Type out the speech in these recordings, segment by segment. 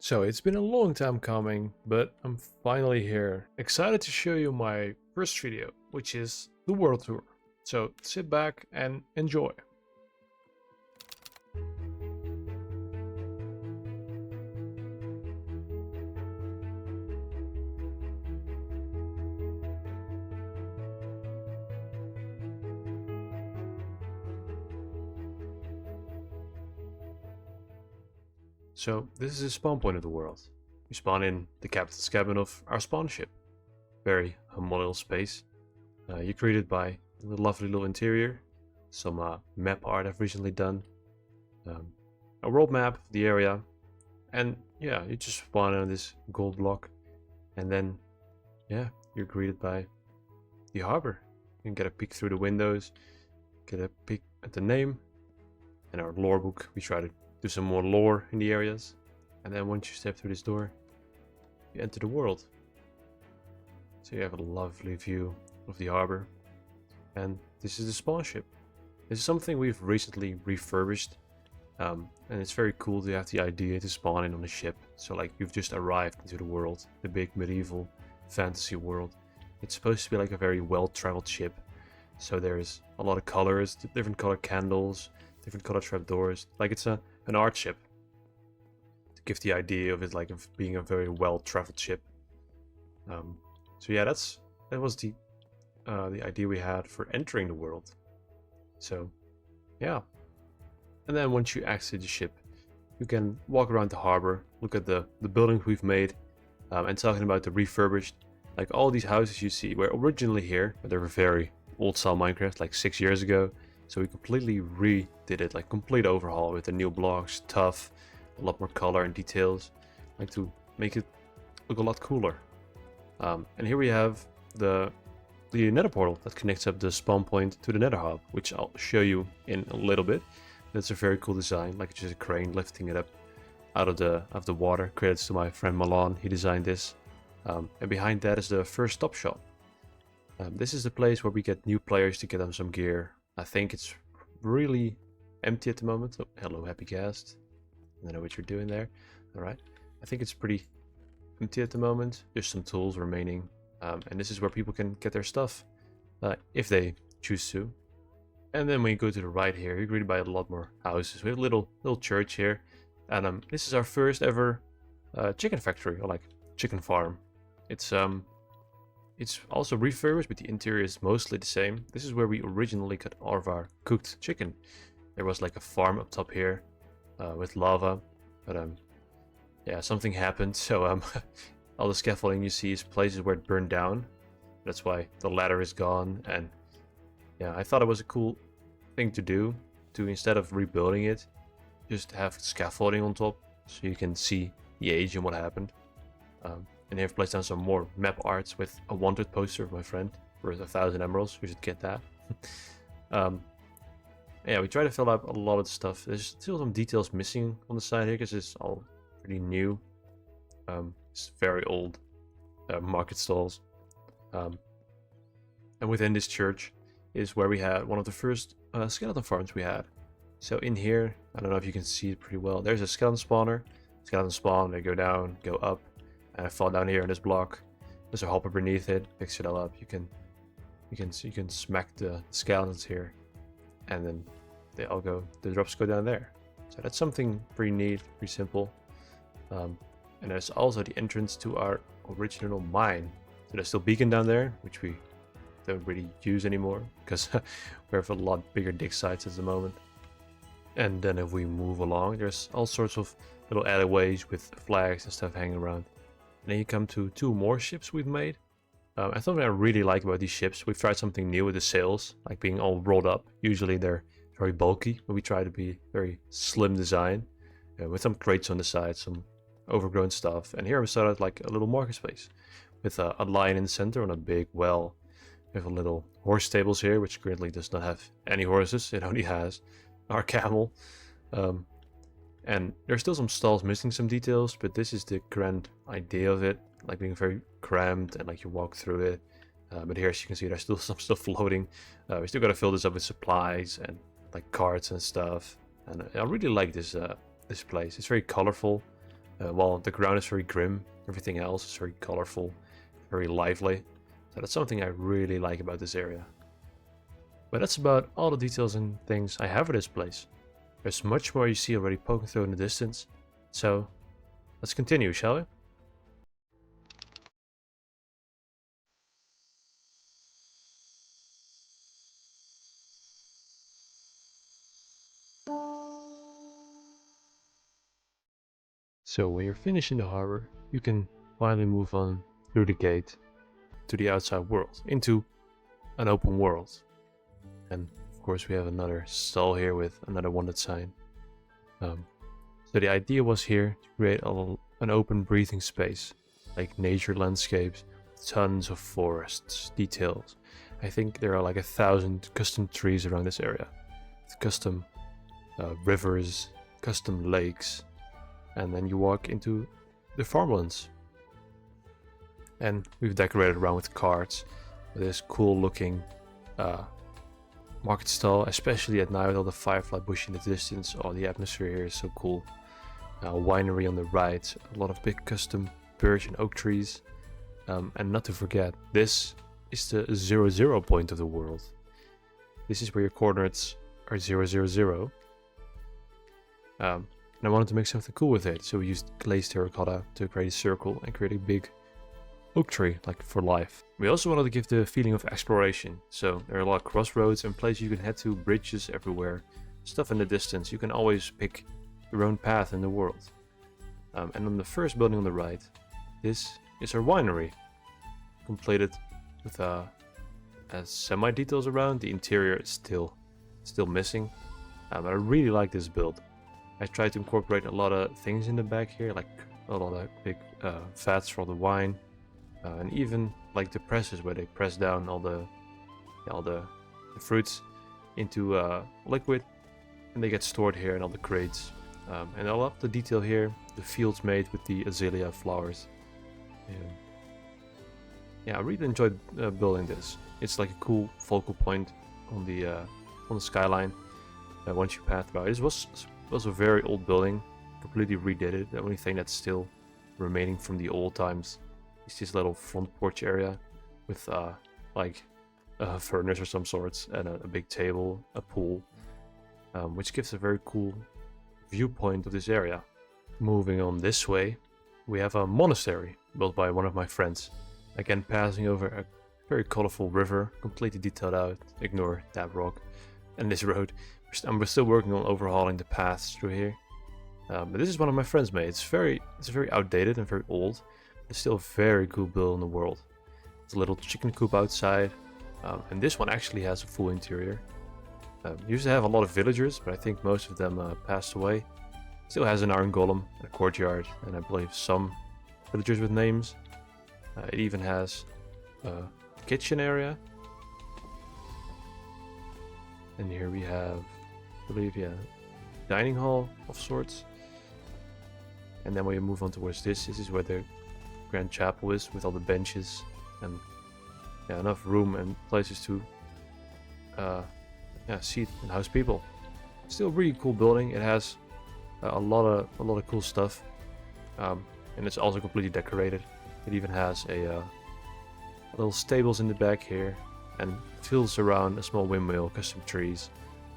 So it's been a long time coming, but I'm finally here. Excited to show you my first video, which is the world tour. So sit back and enjoy. So this is the spawn point of the world. We spawn in the captain's cabin of our spawn ship. Very humble little space. You're greeted by a lovely little interior. Some map art I've recently done. A world map of the area. And yeah, you just spawn on this gold block. And then, yeah, you're greeted by the harbor. You can get a peek through the windows. Get a peek at the name. And our lore book, we try to do some more lore in the areas, and then once you step through this door, you enter the world. So you have a lovely view of the harbor, and this is the spawn ship. This is something we've recently refurbished, and it's very cool to have the idea to spawn in on a ship. So like you've just arrived into the world, the big medieval fantasy world. It's supposed to be like a very well-traveled ship. So there's a lot of colors, different color candles, different color trapdoors. Like it's an art ship, to give the idea of it like of being a very well-traveled ship. So yeah, that was the idea we had for entering the world. So yeah, and then once you exit the ship, you can walk around the harbor, look at the buildings we've made, and talking about the refurbished, like all these houses you see were originally here, but they were very old style Minecraft, like 6 years ago. So we completely redid it, like complete overhaul with the new blocks, tough, a lot more color and details, like to make it look a lot cooler. And here we have the nether portal that connects up the spawn point to the nether hub, which I'll show you in a little bit. That's a very cool design, like just a crane lifting it up out of the water. Credits to my friend Milan, he designed this. And behind that is the first stop shop. This is the place where we get new players to get them some gear. I think it's really empty at the moment. Oh, hello, happy cast. I don't know what you're doing there. Alright. I think it's pretty empty at the moment. There's some tools remaining. And this is where people can get their stuff. If they choose to. And then when you go to the right here, you're greeted by a lot more houses. We have a little church here. And this is our first ever chicken factory, or like chicken farm. It's also refurbished, but the interior is mostly the same. This is where we originally got all of our cooked chicken. There was like a farm up top here with lava, but yeah, something happened. So all the scaffolding you see is places where it burned down. That's why the ladder is gone. And yeah, I thought it was a cool thing to do, to instead of rebuilding it, just have scaffolding on top so you can see the age and what happened. And here I've placed down some more map arts with a wanted poster of my friend worth 1,000 emeralds. We should get that. Yeah, we try to fill up a lot of the stuff. There's still some details missing on the side here because it's all pretty new. It's very old market stalls. And within this church is where we had one of the first skeleton farms we had. So in here, I don't know if you can see it pretty well. There's a skeleton spawner. Skeleton spawn, they go down, go up. And I fall down here in this block. There's a hopper beneath it. Picks it all up. You can smack the skeletons here, and then they all go. The drops go down there. So that's something pretty neat, pretty simple. And there's also the entrance to our original mine. So there's still beacon down there, which we don't really use anymore because we have a lot bigger dig sites at the moment. And then if we move along, there's all sorts of little alleyways with flags and stuff hanging around. And then you come to 2 more ships we've made. I thought what I really like about these ships, we've tried something new with the sails, like being all rolled up. Usually they're very bulky, but we try to be very slim design, with some crates on the side, some overgrown stuff. And here we started like a little market space with a lion in the center on a big well. We have a little horse stables here, which currently does not have any horses. It only has our camel. And there's still some stalls missing some details, but this is the grand idea of it, like being very cramped and like you walk through it. But here, as you can see, there's still some stuff floating. We still got to fill this up with supplies and like carts and stuff. And I really like this place. It's very colorful. while the ground is very grim, everything else is very colorful, very lively. So that's something I really like about this area. But that's about all the details and things I have for this place. There's much more you see already poking through in the distance. So let's continue, shall we? So when you're finished in the harbor, you can finally move on through the gate to the outside world, into an open world. And of course we have another stall here with another wanted sign. So the idea was here to create an open breathing space, like nature landscapes, tons of forests, details. I think there are like 1,000 custom trees around this area, with custom rivers, custom lakes, and then you walk into the farmlands. And we've decorated around with carts, with this cool looking market stall, especially at night with all the firefly bush in the distance. Oh, the atmosphere here is so cool. Winery on the right, a lot of big custom birch and oak trees. And not to forget, this is the 0, point of the world. This is where your coordinates are 0, 0, 0. And I wanted to make something cool with it, so we used glazed terracotta to create a circle and create a big oak tree, like for life. We also wanted to give the feeling of exploration, so there are a lot of crossroads and places you can head to, bridges everywhere, stuff in the distance. You can always pick your own path in the world. And on the first building on the right, this is our winery, completed with semi details around. The interior is still missing, but I really like this build. I tried to incorporate a lot of things in the back here, like a lot of big vats for the wine, and even like the presses where they press down all the fruits into liquid, and they get stored here in all the crates. And I love the detail here, the fields made with the azalea flowers. Yeah, I really enjoyed building this. It's like a cool focal point on the skyline. Once you pass by, it was a very old building, completely redid it. The only thing that's still remaining from the old times is this little front porch area with like a furnace or some sorts, and a big table, a pool, which gives a very cool viewpoint of this area. Moving on this way, we have a monastery built by one of my friends. Again, passing over a very colorful river, completely detailed out. Ignore that rock and this road. We're still working on overhauling the paths through here. But this is one of my friends made. It's very outdated and very old. But it's still a very cool build in the world. It's a little chicken coop outside. And this one actually has a full interior. Used to have a lot of villagers, but I think most of them passed away. Still has an iron golem and a courtyard, and I believe some villagers with names. It even has a kitchen area. And here we have, I believe, yeah, dining hall of sorts. And then when you move on towards this is where the grand chapel is, with all the benches and enough room and places to seat and house people. Still a really cool building. It has a lot of cool stuff, and it's also completely decorated. It even has a little stables in the back here, and fields around a small windmill, custom trees.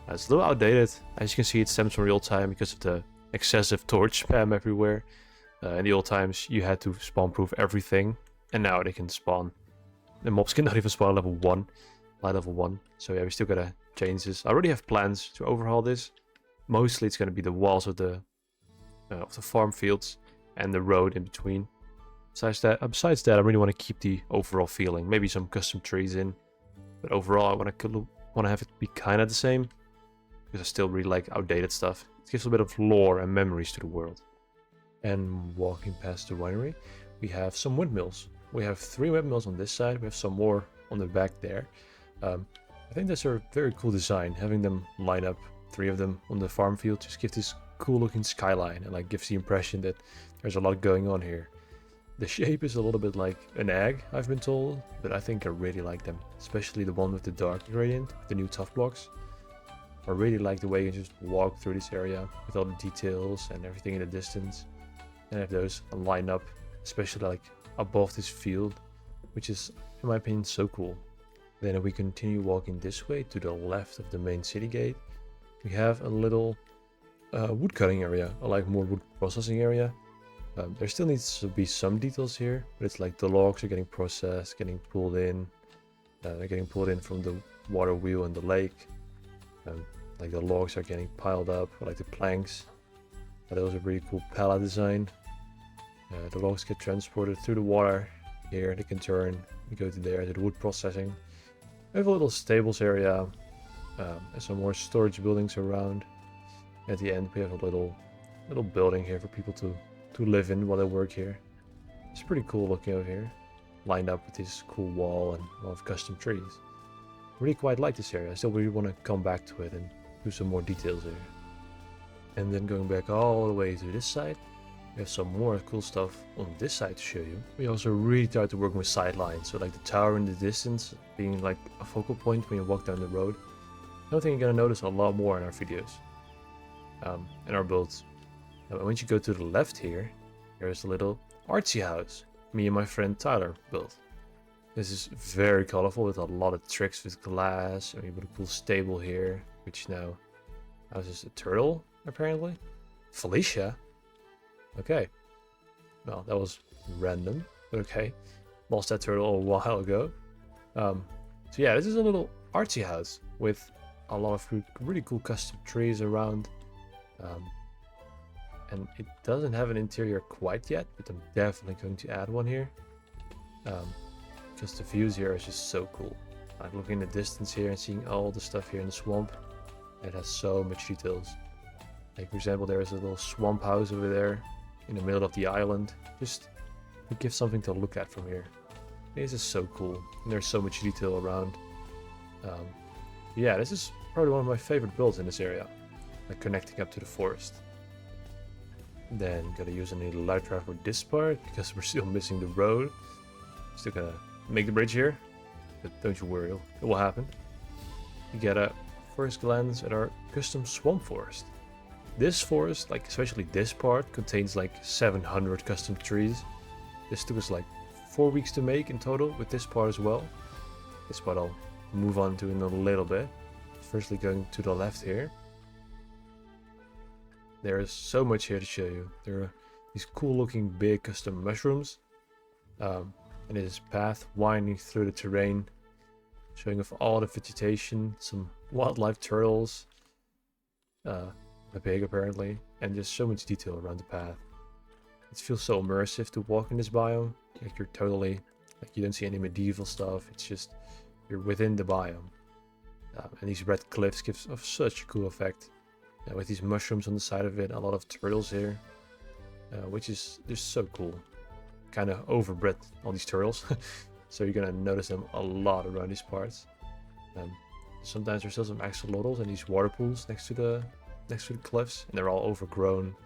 It's a little outdated. As you can see, it stems from real time because of the excessive torch spam everywhere. In the old times, you had to spawn proof everything, and now they can spawn. The mobs cannot even spawn level 1, light level 1. So yeah, we still gotta change this. I already have plans to overhaul this. Mostly it's gonna be the walls of the farm fields and the road in between. Besides that, I really want to keep the overall feeling. Maybe some custom trees in, but overall I want to have it be kind of the same, because I still really like outdated stuff. It gives a bit of lore and memories to the world. And walking past the winery, we have some windmills. We have 3 windmills on this side. We have some more on the back there. I think that's a very cool design. Having them line up, 3 of them on the farm field, just gives this cool looking skyline, and like gives the impression that there's a lot going on here. The shape is a little bit like an egg, I've been told, but I think I really like them, especially the one with the dark gradient, the new tough blocks. I really like the way you just walk through this area with all the details and everything in the distance. and have those line up, especially like above this field, which is, in my opinion, so cool. Then if we continue walking this way to the left of the main city gate, we have a little wood cutting area, or like more wood processing area. There still needs to be some details here, but it's like the logs are getting processed, getting pulled in. They're getting pulled in from the water wheel in the lake. Like the logs are getting piled up, like the planks. That was a really cool pallet design. The logs get transported through the water. Here they can turn, we go to there to the wood processing. We have a little stables area, and some more storage buildings around. At the end we have a little building here for people to live in while they work here. It's pretty cool looking over here, lined up with this cool wall and a lot of custom trees. Really quite like this area. I still really want to come back to it and do some more details here. And then going back all the way to this side, we have some more cool stuff on this side to show you. We also really tried to work with sidelines, so like the tower in the distance being like a focal point when you walk down the road. Another thing you're gonna notice a lot more in our videos, in our builds. Once you go to the left here, there's a little artsy house me and my friend Tyler built. This is very colorful with a lot of tricks with glass, and we put a cool stable here, which now houses a turtle, apparently. Felicia? Okay. Well, that was random, but okay. Lost that turtle a while ago. So yeah, this is a little artsy house with a lot of really cool custom trees around. And it doesn't have an interior quite yet, but I'm definitely going to add one here. Because the views here are just so cool. Like looking in the distance here and seeing all the stuff here in the swamp. It has so much details. Like for example, there is a little swamp house over there in the middle of the island. Just to give something to look at from here. This is so cool. And there's so much detail around. Yeah, this is probably one of my favorite builds in this area. Like connecting up to the forest. Then gotta use an elytra for this part because we're still missing the road. Still gonna make the bridge here, but don't you worry, it will happen. You get a first glance at our custom swamp forest. This forest, like especially this part, contains like 700 custom trees. This took us like 4 weeks to make in total with this part as well. This part I'll move on to in a little bit. Firstly going to the left here. There is so much here to show you. There are these cool looking big custom mushrooms. And it is a path winding through the terrain, showing off all the vegetation, some wildlife turtles, a pig apparently, and just so much detail around the path. It feels so immersive to walk in this biome. Like you're totally, like you don't see any medieval stuff. It's just, you're within the biome. And these red cliffs give off such a cool effect. With these mushrooms on the side of it, a lot of turtles here, which is just so cool. Kind of overbred all these turtles, so you're gonna notice them a lot around these parts. Sometimes there's still some axolotls and these water pools next to the cliffs, and they're all overgrown.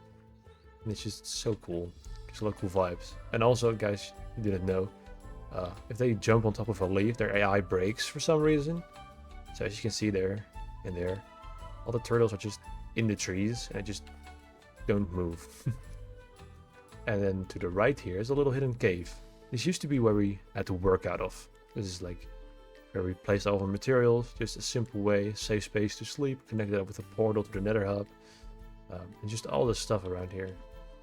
And it's just so cool. Gives a lot of cool vibes. And also, guys, you didn't know, if they jump on top of a leaf, their AI breaks for some reason. So as you can see there and there, all the turtles are just in the trees and just don't move. And then to the right here is a little hidden cave. This used to be where we had to work out of. This is like where we placed all our materials, just a simple way, safe space to sleep, connected up with a portal to the nether hub, and just all the stuff around here,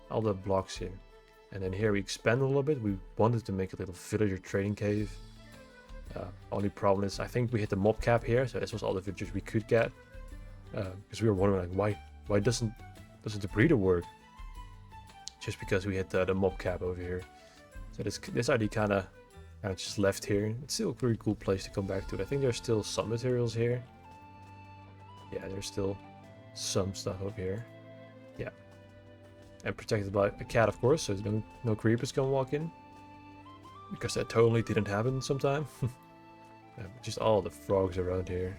all the blocks here. And then here we expand a little bit. We wanted to make a little villager trading cave. Only problem is I think we hit the mob cap here, so this was all the villagers we could get. Because we were wondering like why doesn't the breeder work? Just because we hit the mob cap over here. So this idea kind of just left here. It's still a pretty cool place to come back to. I think there's still some materials here. Yeah, there's still some stuff over here. Yeah, and protected by a cat, of course, so no creepers can walk in. Because that totally didn't happen sometime. Just all the frogs around here.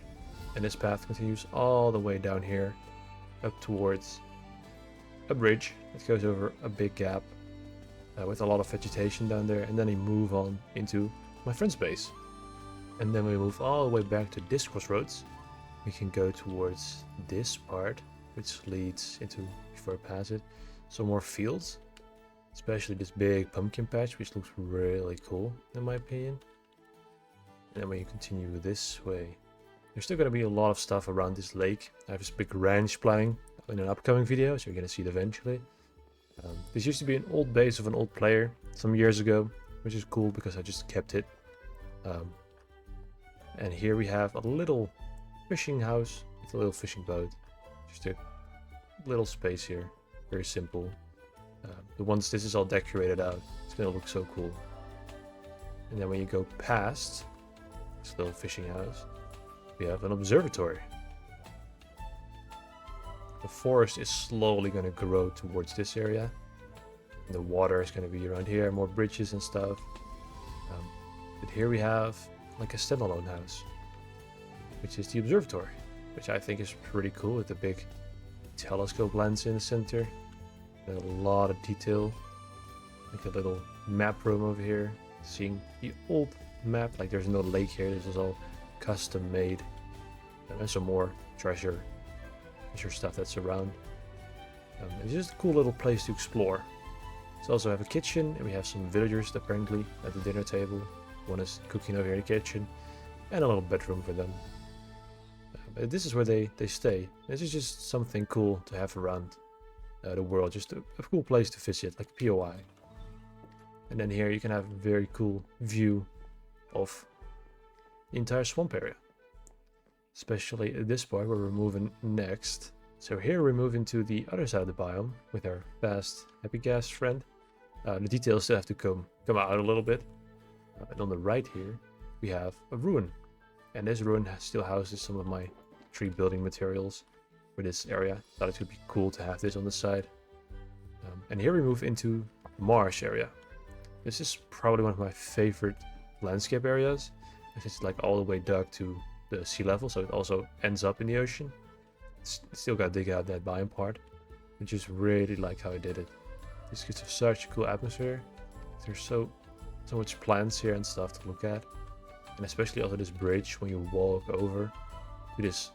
And this path continues all the way down here, up towards a bridge that goes over a big gap with a lot of vegetation down there, and then we move on into my friend's base. And then we move all the way back to this crossroads. We can go towards this part, which leads into, before I pass it, some more fields. especially this big pumpkin patch, which looks really cool in my opinion. And then when you continue this way, there's still going to be a lot of stuff around this lake. I have this big ranch planning in an upcoming video, so you're going to see it eventually. This used to be an old base of an old player some years ago, which is cool because I just kept it. And here we have a little fishing house with a little fishing boat. Just a little space here, very simple. Once this is all decorated out, it's going to look so cool. And then when you go past this little fishing house, we have an observatory. The forest is slowly going to grow towards this area. And the water is going to be around here, more bridges and stuff. But here we have like a standalone house, which is the observatory, which I think is pretty cool with the big telescope lens in the center. And a lot of detail, like a little map room over here, seeing the old map. Like there's no lake here, this is all custom made. And some more treasure stuff that's around. It's just a cool little place to explore. We also have a kitchen, and we have some villagers apparently at the dinner table. One is cooking over here in the kitchen, and a little bedroom for them. But this is where they stay. This is just something cool to have around the world, just a cool place to visit, like a POI. And then here you can have a very cool view of the entire swamp area. Especially this part where we're moving next. So here we're moving to the other side of the biome with our fast happy gas friend. The details still have to come out a little bit. And on the right here we have a ruin. And this ruin still houses some of my tree building materials for this area. Thought it would be cool to have this on the side. And here we move into the marsh area. This is probably one of my favorite landscape areas. It's like all the way dug to the sea level, so it also ends up in the ocean. Still gotta dig out that biome part. I just really like how I did it. This gives such a cool atmosphere. There's so much plants here and stuff to look at. And especially also this bridge when you walk over to this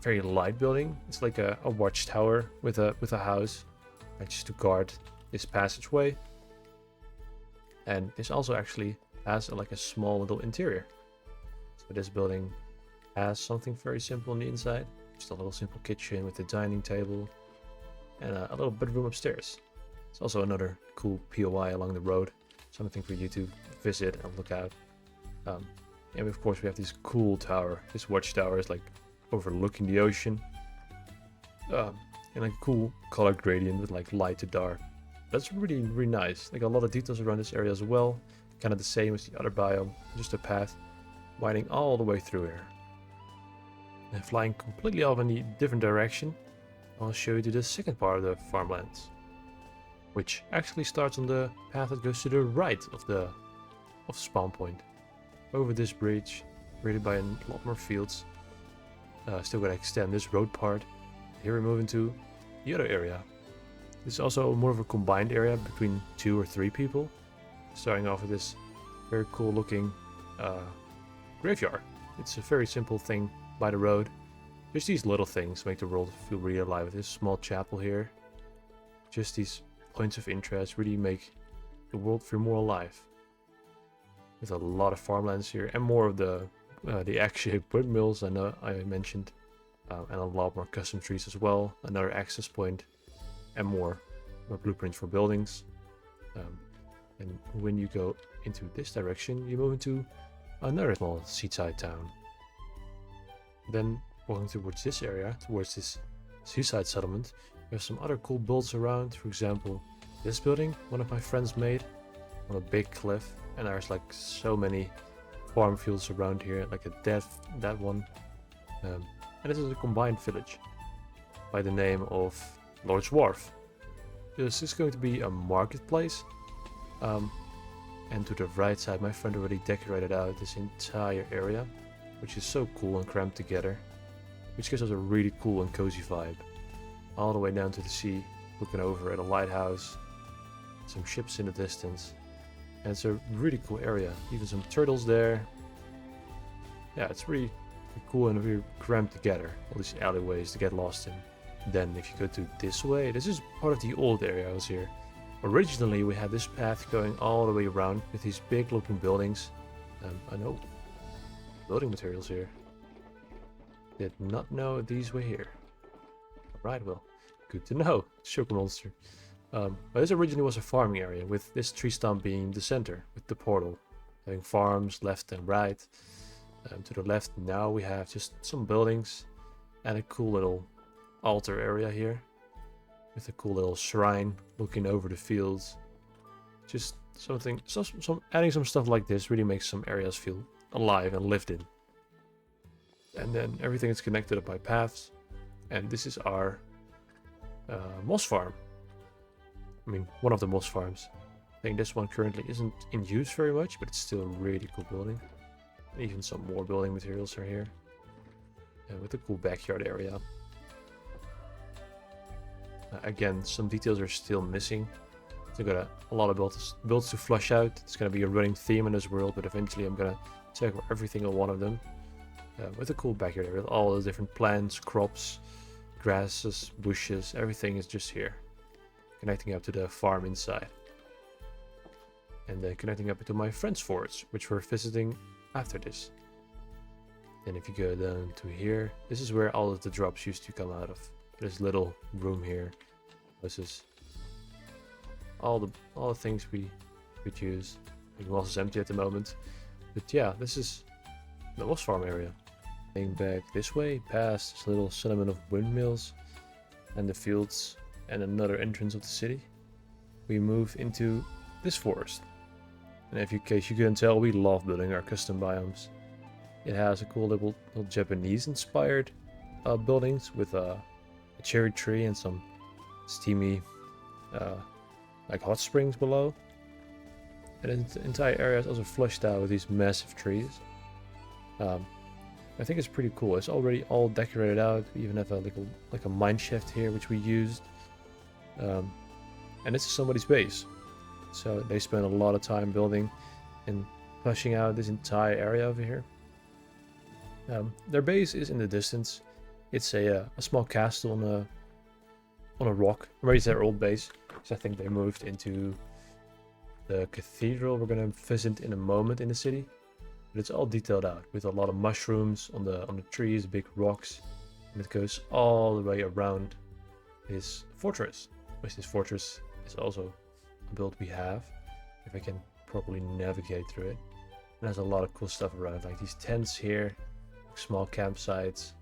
very light building. It's like a watchtower with a house, right, just to guard this passageway. And this also actually has like a small little interior. So this building has something very simple on the inside. Just a little simple kitchen with a dining table and a little bedroom upstairs. It's also another cool POI along the road. Something for you to visit and look at. And of course we have this cool tower. This watchtower is like overlooking the ocean. And like a cool color gradient with like light to dark. That's really, really nice. Like a lot of details around this area as well. Kind of the same as the other biome. Just a path winding all the way through here. And flying completely off in a different direction, I'll show you the second part of the farmlands, which actually starts on the path that goes to the right of the spawn point, over this bridge, created by a lot more fields. Still gotta extend this road part. Here we move into the other area. This is also more of a combined area between 2 or 3 people. Starting off with this very cool looking graveyard. It's a very simple thing by the road. Just these little things make the world feel really alive. This small chapel here. Just these points of interest really make the world feel more alive. There's a lot of farmlands here and more of the egg-shaped windmills I know I mentioned, and a lot more custom trees as well. Another access point and more blueprints for buildings. And when you go into this direction, you move into another small seaside town. Then walking towards this area, towards this seaside settlement, there's some other cool builds around. For example, this building one of my friends made on a big cliff, and there's like so many farm fields around here, like that one. And this is a combined village by the name of Lord's Wharf. This is going to be a marketplace. And to the right side, my friend already decorated out this entire area, which is so cool and cramped together, which gives us a really cool and cozy vibe. All the way down to the sea, looking over at a lighthouse, some ships in the distance, and it's a really cool area. Even some turtles there. Yeah, it's really cool and really cramped together. All these alleyways to get lost in. Then if you go to this way, this is part of the old area I was here. Originally, we had this path going all the way around with these big looking buildings. I know building materials here. Did not know these were here. Right, well, good to know. Sugar monster. But this originally was a farming area, with this tree stump being the center, with the portal. Having farms left and right. To the left now we have just some buildings and a cool little altar area here. With a cool little shrine looking over the fields. Just something, adding some stuff like this really makes some areas feel alive and lived in. And then everything is connected up by paths. And this is our moss farm. I mean, one of the moss farms. I think this one currently isn't in use very much, but it's still a really cool building. And even some more building materials are here. And with a cool backyard area. Again, some details are still missing. So I've got a lot of builds to flush out. It's going to be a running theme in this world, but eventually I'm going to check every single one of them. With a cool backyard area, all the different plants, crops, grasses, bushes, everything is just here. Connecting up to the farm inside. And then connecting up to my friend's forest, which we're visiting after this. And if you go down to here, this is where all of the drops used to come out of. This little room here. This is all the things we could use. The moss is empty at the moment. But yeah, this is the moss farm area. Heading back this way, past this little settlement of windmills and the fields and another entrance of the city, we move into this forest. And in case you couldn't tell, we love building our custom biomes. It has a cool little Japanese inspired buildings with a cherry tree and some steamy like hot springs below. And the entire area is also flushed out with these massive trees. I think it's pretty cool. It's already all decorated out. We even have like a mine shaft here, which we used. And this is somebody's base. So they spent a lot of time building and fleshing out this entire area over here. Their base is in the distance. It's a small castle on a rock. Or it's their old base. So I think they moved into the cathedral we're going to visit in a moment in the city. But it's all detailed out with a lot of mushrooms on the trees, big rocks. And it goes all the way around this fortress. Which this fortress is also a build we have. If I can properly navigate through it. And there's a lot of cool stuff around, like these tents here, small campsites.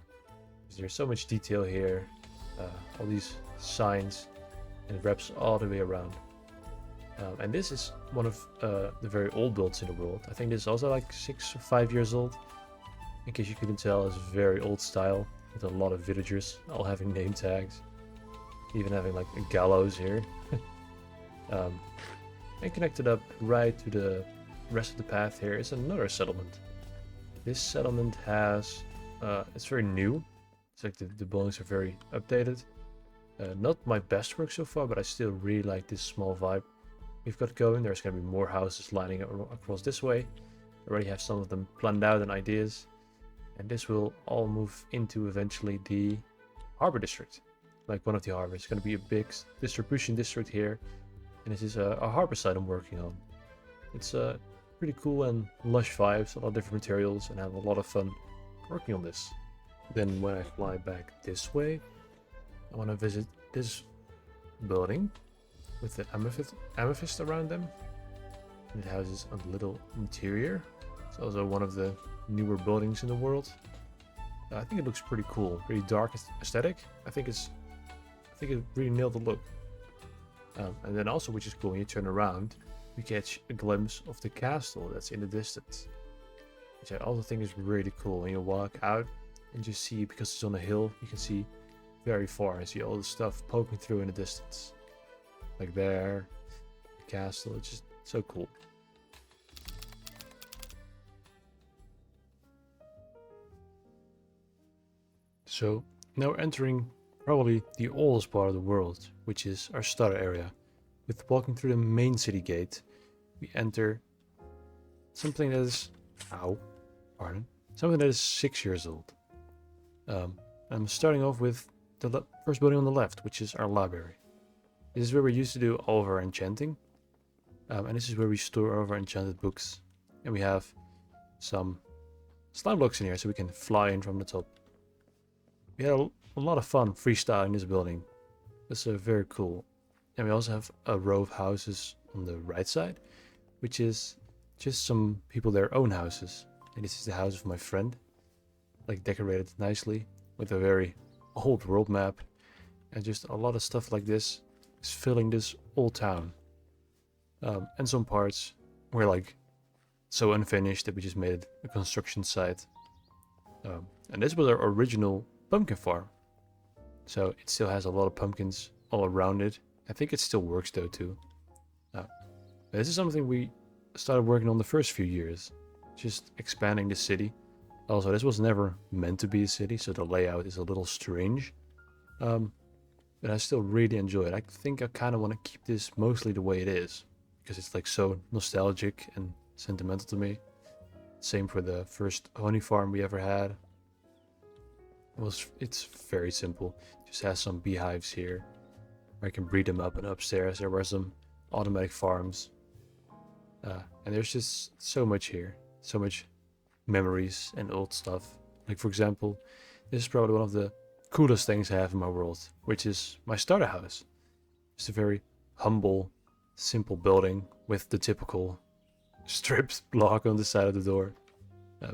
There's so much detail here. All these signs, and it wraps all the way around. And this is one of the very old builds in the world. I think this is also like 6 or 5 years old. In case you couldn't tell, it's very old style with a lot of villagers all having name tags. Even having like a gallows here. And connected up right to the rest of the path here is another settlement. This settlement has, it's very new. It's like the buildings are very updated. Not my best work so far, but I still really like this small vibe we've got going. There's going to be more houses lining up across this way. I already have some of them planned out and ideas. And this will all move into eventually the harbor district. Like one of the harbors. It's going to be a big distribution district here. And this is a harbor site I'm working on. It's pretty cool and lush vibes, a lot of different materials, and I have a lot of fun working on this. Then when I fly back this way, I want to visit this building with the amethyst around them. And it houses a little interior. It's also one of the newer buildings in the world. I think it looks pretty cool, pretty dark aesthetic. I think it really nailed the look. And then also, which is cool, when you turn around, you catch a glimpse of the castle that's in the distance. Which I also think is really cool. When you walk out and just see, because it's on a hill, you can see very far and see all the stuff poking through in the distance. Like there, the castle, it's just so cool. So now we're entering probably the oldest part of the world, which is our starter area. With walking through the main city gate, we enter something that is, something that is 6 years old. I'm starting off with the first building on the left, which is our library. This is where we used to do all of our enchanting. And this is where we store all of our enchanted books. And we have some slime blocks in here so we can fly in from the top. We had a lot of fun freestyling this building. That's very cool. And we also have a row of houses on the right side, which is just some people their own houses. And this is the house of my friend, like decorated nicely with a very old world map. And just a lot of stuff like this is filling this old town. And some parts were like so unfinished that we just made it a construction site. And this was our original pumpkin farm. So it still has a lot of pumpkins all around it. I think it still works though too. This is something we started working on the first few years. Just expanding the city. Also, this was never meant to be a city, so the layout is a little strange. But I still really enjoy it. I think I kind of want to keep this mostly the way it is. Because it's like so nostalgic and sentimental to me. Same for the first honey farm we ever had. It's very simple. Just has some beehives here. Where I can breed them up, and upstairs there were some automatic farms. And there's just so much here. So much memories and old stuff. Like for example, this is probably one of the coolest things I have in my world, which is my starter house. It's a very humble, simple building with the typical stripped block on the side of the door.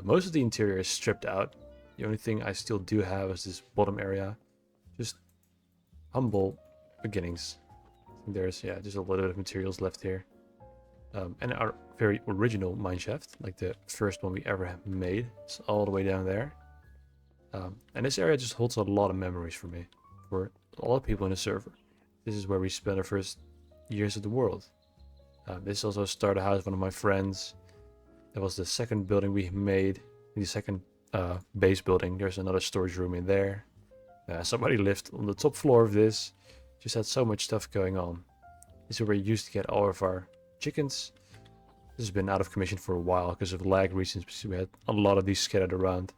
Most of the interior is stripped out. The only thing I still do have is this bottom area. Just humble beginnings. There's just a little bit of materials left here. And our very original mineshaft, like the first one we ever made, it's all the way down there. And this area just holds a lot of memories for me, for a lot of people in the server. This is where we spent our first years of the world. This is also a starter house of one of my friends. That was the second building we made, the second base building. There's another storage room in there. Somebody lived on the top floor of this. Just had so much stuff going on. This is where we used to get all of our chickens. This has been out of commission for a while because of lag reasons, because we had a lot of these scattered around.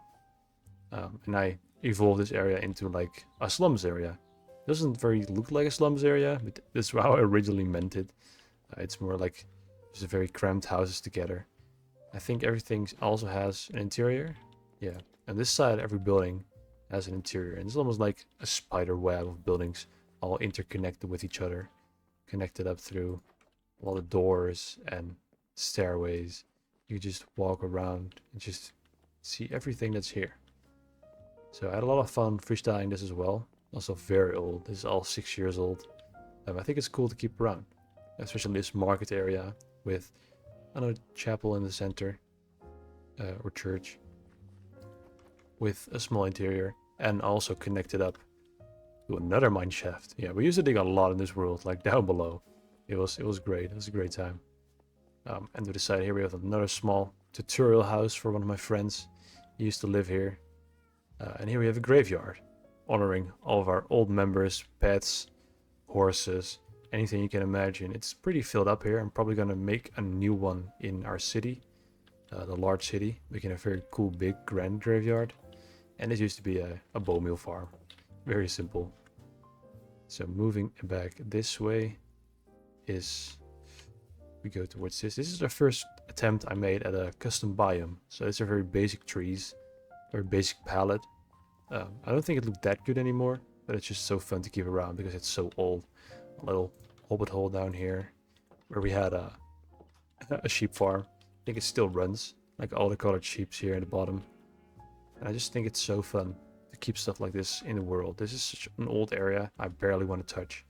And I evolved this area into like a slums area. It doesn't very look like a slums area, but that's how I originally meant it. It's more like just a very cramped houses together. I think everything also has an interior. Yeah, and this side every building has an interior, and it's almost like a spider web of buildings all interconnected with each other, connected up through a lot of doors and stairways. You just walk around and just see everything that's here. So I had a lot of fun freestyling this as well. Also very old. This is all 6 years old. I think it's cool to keep around, especially this market area with another chapel in the center, or church, with a small interior, and also connected up to another mine shaft. Yeah, we used to dig a lot in this world, like down below. It was great. It was a great time. And to the side here we have another small tutorial house for one of my friends. He used to live here. And here we have a graveyard, honoring all of our old members, pets, horses, anything you can imagine. It's pretty filled up here. I'm probably gonna make a new one in our city, the large city, making a very cool, big, grand graveyard. And this used to be a bone meal farm. Very simple. So moving back this way is we go towards this. This is the first attempt I made at a custom biome. So it's a very basic trees, very basic palette. I don't think it looked that good anymore, but it's just so fun to keep around because it's so old. A little hobbit hole down here where we had a sheep farm. I think it still runs, like all the colored sheeps here at the bottom. And I just think it's so fun to keep stuff like this in the world. This is such an old area I barely want to touch.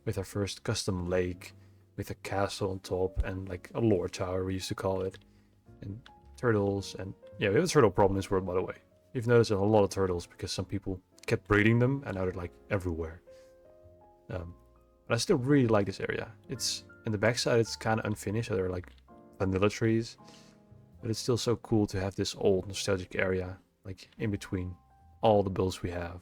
With our first custom lake, with a castle on top, and like a lore tower we used to call it. And turtles, and yeah, we have a turtle problem in this world, by the way. You've noticed a lot of turtles because some people kept breeding them and now they're like everywhere. But I still really like this area. It's in the backside, it's kind of unfinished. So there are like vanilla trees, but it's still so cool to have this old nostalgic area like in between all the builds we have.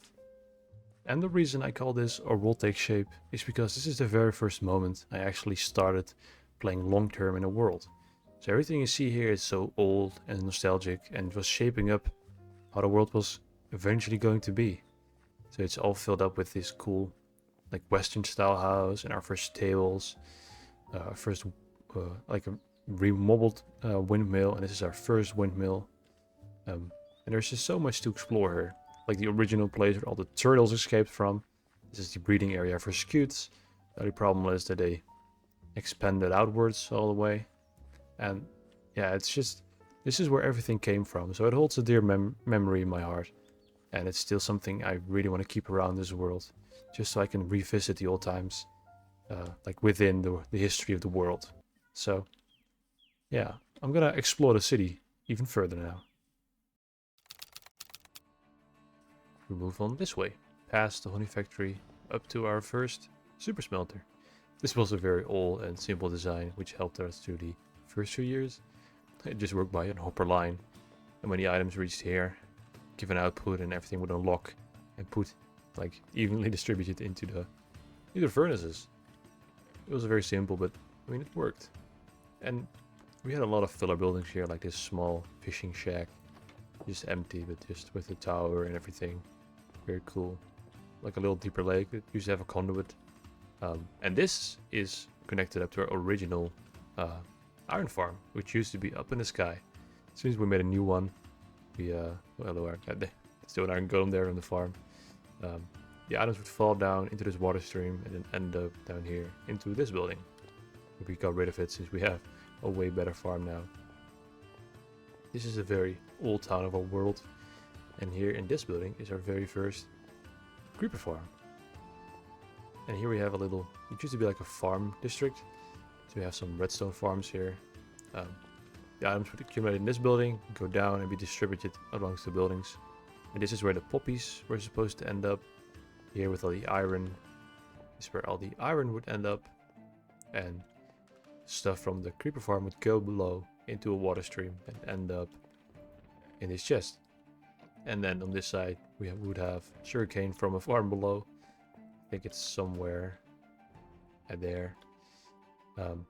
And the reason I call this a world take shape is because this is the very first moment I actually started playing long term in a world. So everything you see here is so old and nostalgic, and it was shaping up how the world was eventually going to be. So it's all filled up with this cool like Western style house and our first stables, our first like a remodeled windmill, and this is our first windmill. And there's just so much to explore here. Like the original place where all the turtles escaped from. This is the breeding area for scutes. The only problem is that they expanded outwards all the way. And yeah, it's just, this is where everything came from. So it holds a dear memory in my heart. And it's still something I really want to keep around this world. Just so I can revisit the old times. Like within the history of the world. So yeah, I'm gonna explore the city even further now. We move on this way, past the honey factory, up to our first super smelter. This was a very old and simple design, which helped us through the first few years. It just worked by a hopper line, and when the items reached here, give an output and everything would unlock and put, like, evenly distributed into the furnaces. It was very simple, but I mean, it worked. And we had a lot of filler buildings here, like this small fishing shack, just empty, but just with a tower and everything. Very cool. Like a little deeper lake. It used to have a conduit. And this is connected up to our original iron farm, which used to be up in the sky. Since we made a new one, we still an iron golem there on the farm. The items would fall down into this water stream and then end up down here into this building. We got rid of it since we have a way better farm now. This is a very old town of our world. And here in this building is our very first creeper farm. And here we have a little, it used to be like a farm district. So we have some redstone farms here. The items would accumulate in this building, go down and be distributed amongst the buildings. And this is where the poppies were supposed to end up. Here with all the iron, this is where all the iron would end up. And stuff from the creeper farm would go below into a water stream and end up in this chest. And then on this side we would have sugarcane from a farm below. I think it's somewhere there. And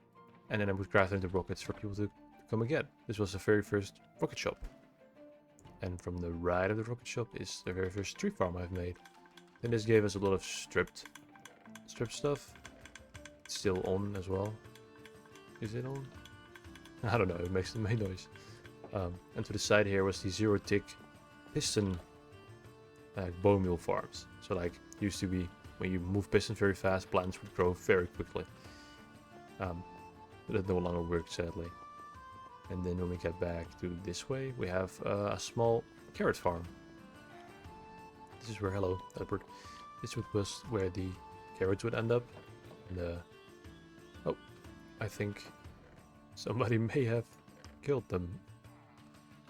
then I would craft into rockets for people to come and get. This was the very first rocket shop. And from the right of the rocket shop is the very first tree farm I've made. And this gave us a lot of stripped stuff. It's still on as well. Is it on? I don't know, it makes the main noise. And to the side here was the zero tick piston bone meal farms. So like used to be when you move pistons very fast, plants would grow very quickly. But that no longer works, sadly. And then when we get back to this way, we have a small carrot farm. This is where, hello, Edward. This was where the carrots would end up. And, oh, I think somebody may have killed them.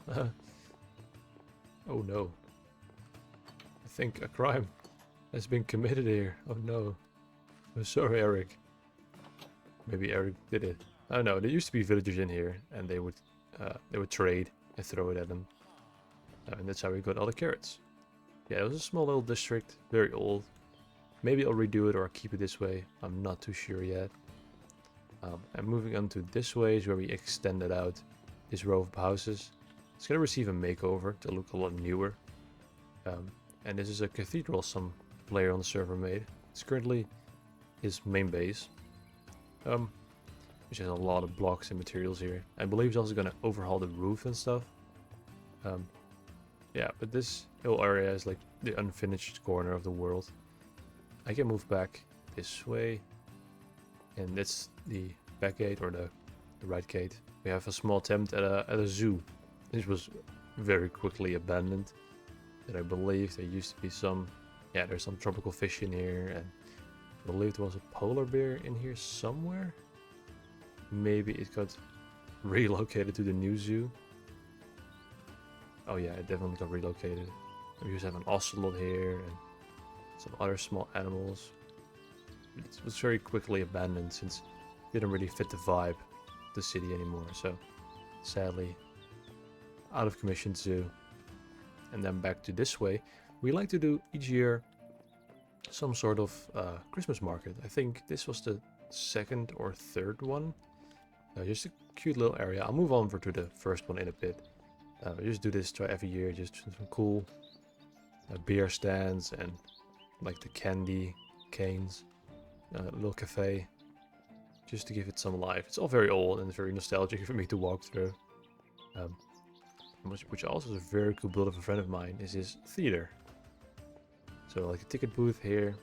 Oh no. I think a crime has been committed here. Oh no. I'm sorry, Eric. Maybe Eric did it. I don't know. There used to be villagers in here, and they would trade and throw it at them. And that's how we got all the carrots. Yeah, it was a small little district, very old. Maybe I'll redo it or I'll keep it this way. I'm not too sure yet. And moving on to this way is where we extended out this row of houses. It's going to receive a makeover to look a lot newer. And this is a cathedral some player on the server made. It's currently his main base. Which has a lot of blocks and materials here. I believe he's also going to overhaul the roof and stuff. Yeah, but this whole area is like the unfinished corner of the world. I can move back this way. And that's the back gate or the right gate. We have a small attempt at a zoo. This was very quickly abandoned. And I believe there used to be some, yeah, there's some tropical fish in here, and I believe there was a polar bear in here somewhere. Maybe it got relocated to the new zoo. Oh yeah, it definitely got relocated. We used to have an ocelot here and some other small animals. It was very quickly abandoned since it didn't really fit the vibe of the city anymore. So sadly, out of commission zoo. And then back to this way. We like to do each year some sort of Christmas market. I think this was the second or third one. Just a cute little area. I'll move on to the first one in a bit. I just do this every year, just some cool beer stands and like the candy canes, a little cafe, just to give it some life. It's all very old and it's very nostalgic for me to walk through. Which also is a very cool build of a friend of mine, is his theater. So like a ticket booth here,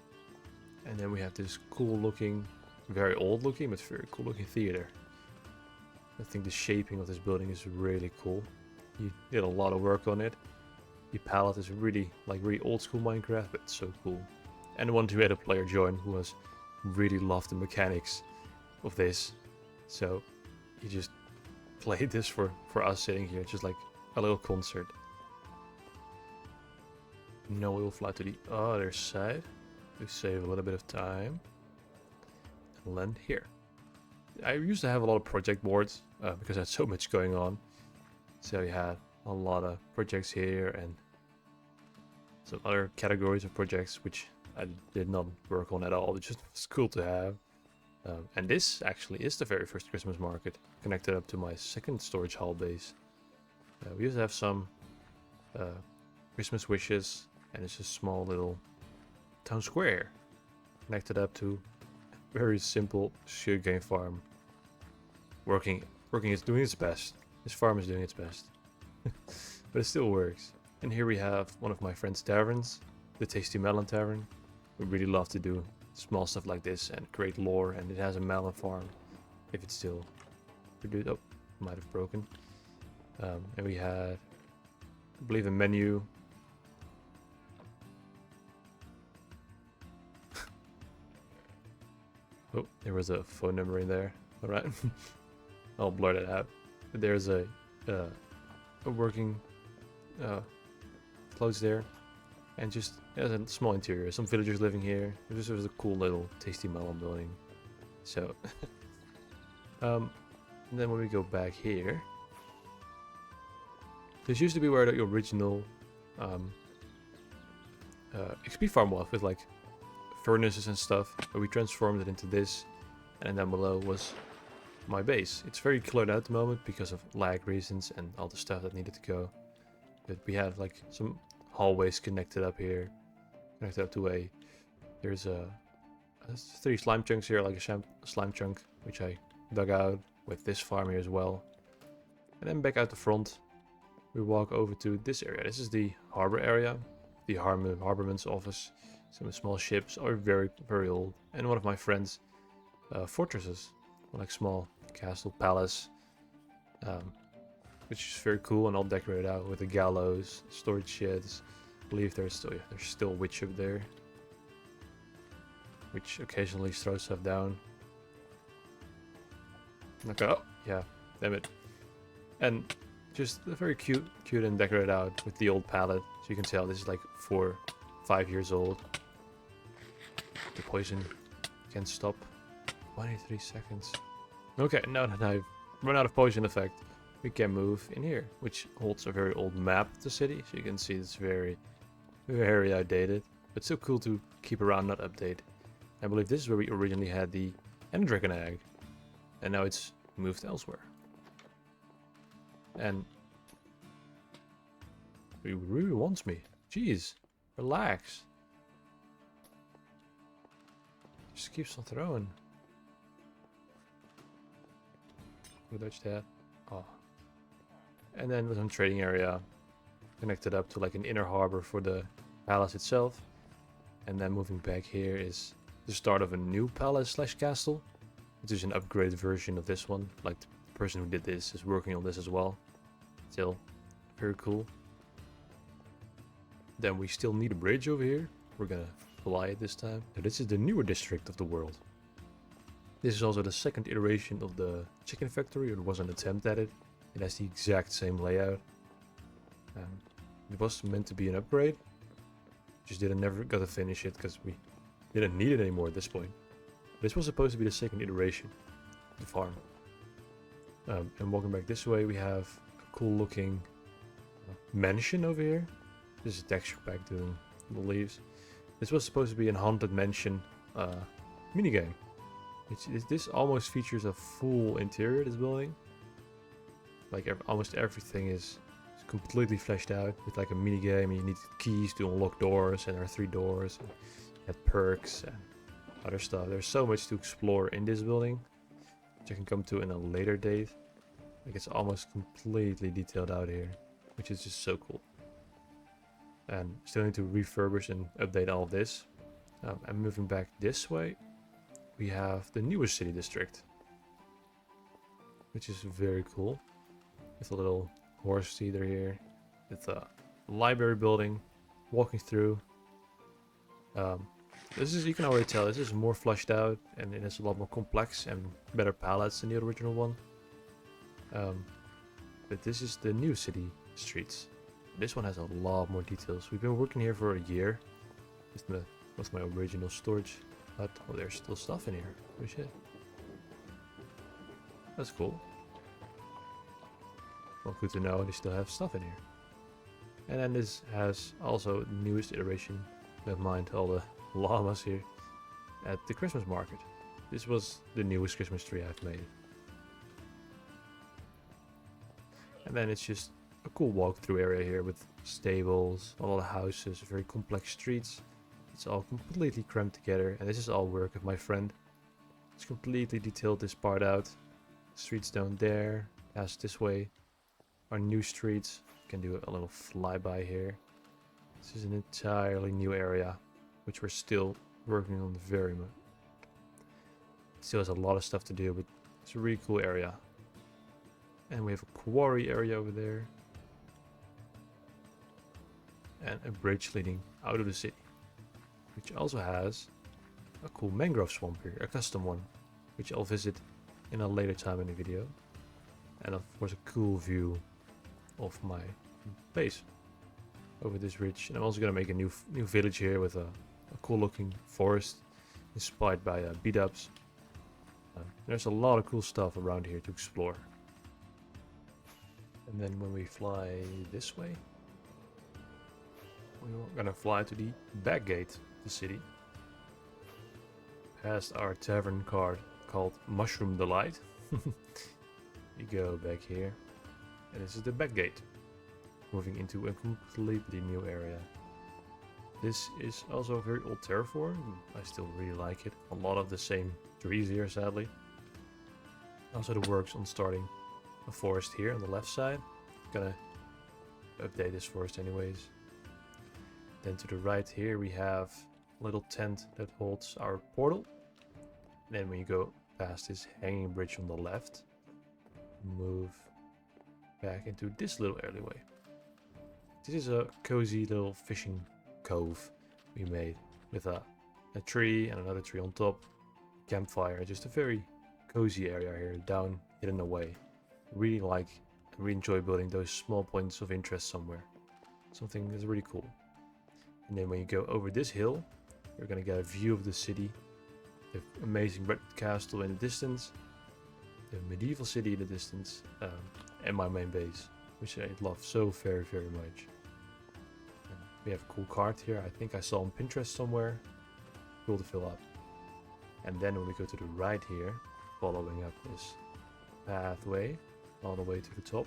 and then we have this cool looking, very old looking, but very cool looking theater. I think the shaping of this building is really cool. He did a lot of work on it. The palette is really old school Minecraft, but it's so cool. And I wanted to have a player join who really loved the mechanics of this. So he just played this for us sitting here, just like a little concert. Now we will fly to the other side to save a little bit of time and land here. I used to have a lot of project boards because I had so much going on. So we had a lot of projects here and some other categories of projects which I did not work on at all. It just was cool to have. And this actually is the very first Christmas market connected up to my second storage hall base. We used to have some Christmas wishes, and it's a small little town square connected up to a very simple sugarcane farm. Working is doing its best. This farm is doing its best. But it still works. And here we have one of my friend's taverns, the Tasty Melon Tavern. We really love to do small stuff like this and create lore, and it has a melon farm if it's still produced. Oh, might have broken. And we had, I believe, a menu. Oh, there was a phone number in there. Alright. I'll blur that out. But there's a working clothes there. And just as a small interior. Some villagers living here. This was a cool little Tasty Melon building. So and then when we go back here, this used to be where the original XP farm was, with like furnaces and stuff, but we transformed it into this, and then below was my base. It's very cleared out at the moment because of lag reasons and all the stuff that needed to go. But we have like some hallways connected up here, connected up to a, there's 3 slime chunks here, like a slime chunk, which I dug out with this farm here as well. And then back out the front, we walk over to this area. This is the harbor area, the harborman's office. Some small ships are very, very old. And one of my friends' fortresses, like small castle palace, which is very cool and all decorated out with the gallows, storage sheds. I believe there's still a witch up there, which occasionally throws stuff down. Like, oh yeah, damn it. And just very cute and decorated out with the old palette. So you can tell this is like 4-5 years old. The poison can't stop. 23 seconds. Okay, now that I've run out of poison effect, we can move in here, which holds a very old map of the city. So you can see it's very, very outdated, but still cool to keep around, not update. I believe this is where we originally had the Ender Dragon egg, and now it's moved elsewhere. And he really wants me. Jeez, relax. Just keeps on throwing. We'll dodge that. Oh. And then with some trading area connected up to like an inner harbor for the palace itself. And then moving back here is the start of a new palace slash castle, which is an upgraded version of this one. Like the person who did this is working on this as well. Still very cool. Then we still need a bridge over here. We're gonna fly it this time. Now this is the newer district of the world. This is also the second iteration of the chicken factory. It was an attempt at it. It has the exact same layout. It was meant to be an upgrade. Just never got to finish it because we didn't need it anymore at this point. This was supposed to be the second iteration of the farm. And walking back this way, we have a cool looking mansion over here. This is a texture pack doing the leaves. This was supposed to be a haunted mansion minigame. This almost features a full interior, this building. Like almost everything is completely fleshed out with like a minigame, and you need keys to unlock doors, and there are 3 doors. And you have perks, and other stuff. There's so much to explore in this building, which I can come to in a later date. Like it's almost completely detailed out here, which is just so cool. And still need to refurbish and update all of this. And moving back this way, we have the newest city district, which is very cool. With a little horse theater here, with a library building, walking through. This is, you can already tell, this is more fleshed out and it is a lot more complex and better palettes than the original one. But this is the new city streets. This one has a lot more details. We've been working here for a year with my original storage hut. Oh, there's still stuff in here. Oh shit. That's cool. Well, good to know they still have stuff in here. And then this has also the newest iteration. Never mind all the llamas here at the Christmas market. This was the newest Christmas tree I've made. And then it's just a cool walkthrough area here with stables, a lot of houses, very complex streets. It's all completely crammed together, and this is all work of my friend. It's completely detailed this part out. Streets down there, as this way. Our new streets. Can do a little flyby here. This is an entirely new area, which we're still working on very much. Still has a lot of stuff to do, but it's a really cool area. And we have a quarry area over there. And a bridge leading out of the city. Which also has a cool mangrove swamp here, a custom one. Which I'll visit in a later time in the video. And of course a cool view of my base over this ridge. And I'm also going to make a new village here with a cool looking forest inspired by beat-ups. There's a lot of cool stuff around here to explore. And then when we fly this way, we're gonna fly to the back gate of the city. Past our tavern card called Mushroom Delight. You go back here. And this is the back gate. Moving into a completely new area. This is also very old terraform. I still really like it. A lot of the same trees here, sadly. Also the works on starting a forest here on the left side. Gonna update this forest anyways. Then to the right here we have a little tent that holds our portal. And then when you go past this hanging bridge on the left, move back into this little alleyway. This is a cozy little fishing cove we made with a tree and another tree on top, campfire, just a very cozy area here, down, hidden away. Really like and really enjoy building those small points of interest somewhere. Something that's really cool. And then when you go over this hill, you're gonna get a view of the city, the amazing red castle in the distance, the medieval city in the distance, and my main base, which I love so very, very much. And we have a cool card here. I think I saw on Pinterest somewhere. Cool to fill up. And then when we go to the right here, following up this pathway all the way to the top,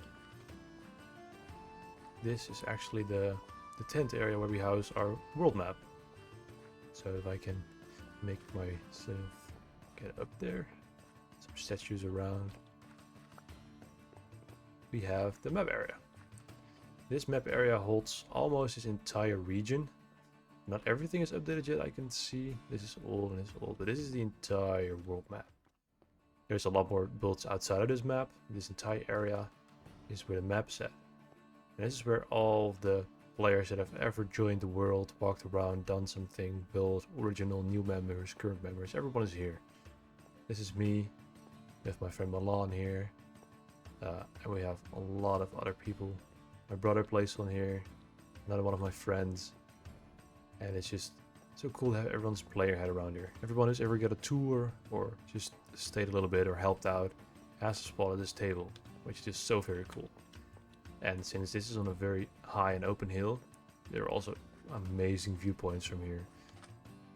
this is actually the tent area where we house our world map. So if I can make myself get up there, some statues around, we have the map area. This map area holds almost this entire region. Not everything is updated yet, I can see. This is old and it's old, but this is the entire world map. There's a lot more builds outside of this map. This entire area is where the map's at. And this is where all of the players that have ever joined the world, walked around, done something, built, original, new members, current members, everyone is here. This is me, with my friend Milan here, and we have a lot of other people. My brother plays on here, another one of my friends, and it's just so cool to have everyone's player head around here. Everyone who's ever got a tour or just stayed a little bit or helped out has a spot at this table, which is just so very cool. And since this is on a very high and open hill, there are also amazing viewpoints from here.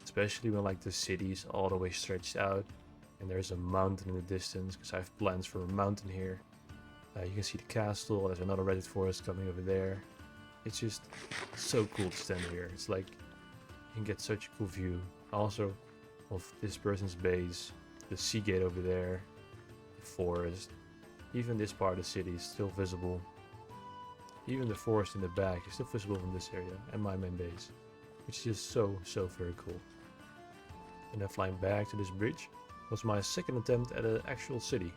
Especially when like the city's all the way stretched out and there's a mountain in the distance, because I have plans for a mountain here. You can see the castle, there's another redwood forest coming over there. It's just so cool to stand here. It's like you can get such a cool view. Also, of this person's base, the sea gate over there, the forest, even this part of the city is still visible. Even the forest in the back is still visible from this area and my main base, which is just so very cool. And then flying back to this bridge was my second attempt at an actual city,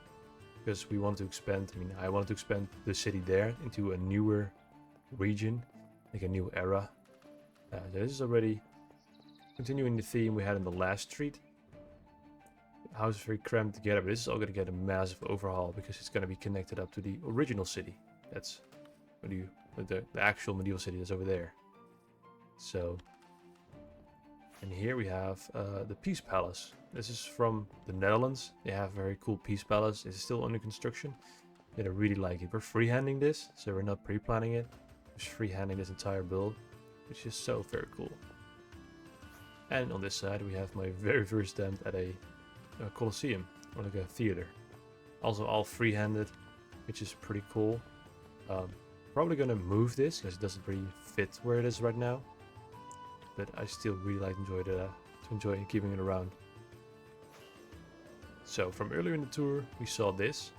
because we wanted to expand. I wanted to expand the city there into a newer region, like a new era. So this is already continuing the theme we had in the last street. The house is very crammed together, but this is all going to get a massive overhaul because it's going to be connected up to the original city. That's the actual medieval city that's over there. So, and here we have the Peace Palace. This is from the Netherlands. They have a very cool Peace Palace. It's still under construction. I really like it. We're freehanding this, so we're not pre-planning it. Just freehanding this entire build, which is so very cool. And on this side we have my very first attempt at a Colosseum, or like a theater. Also all freehanded, which is pretty cool. Probably gonna move this because it doesn't really fit where it is right now, but I still really enjoy keeping it around. So from earlier in the tour we saw this,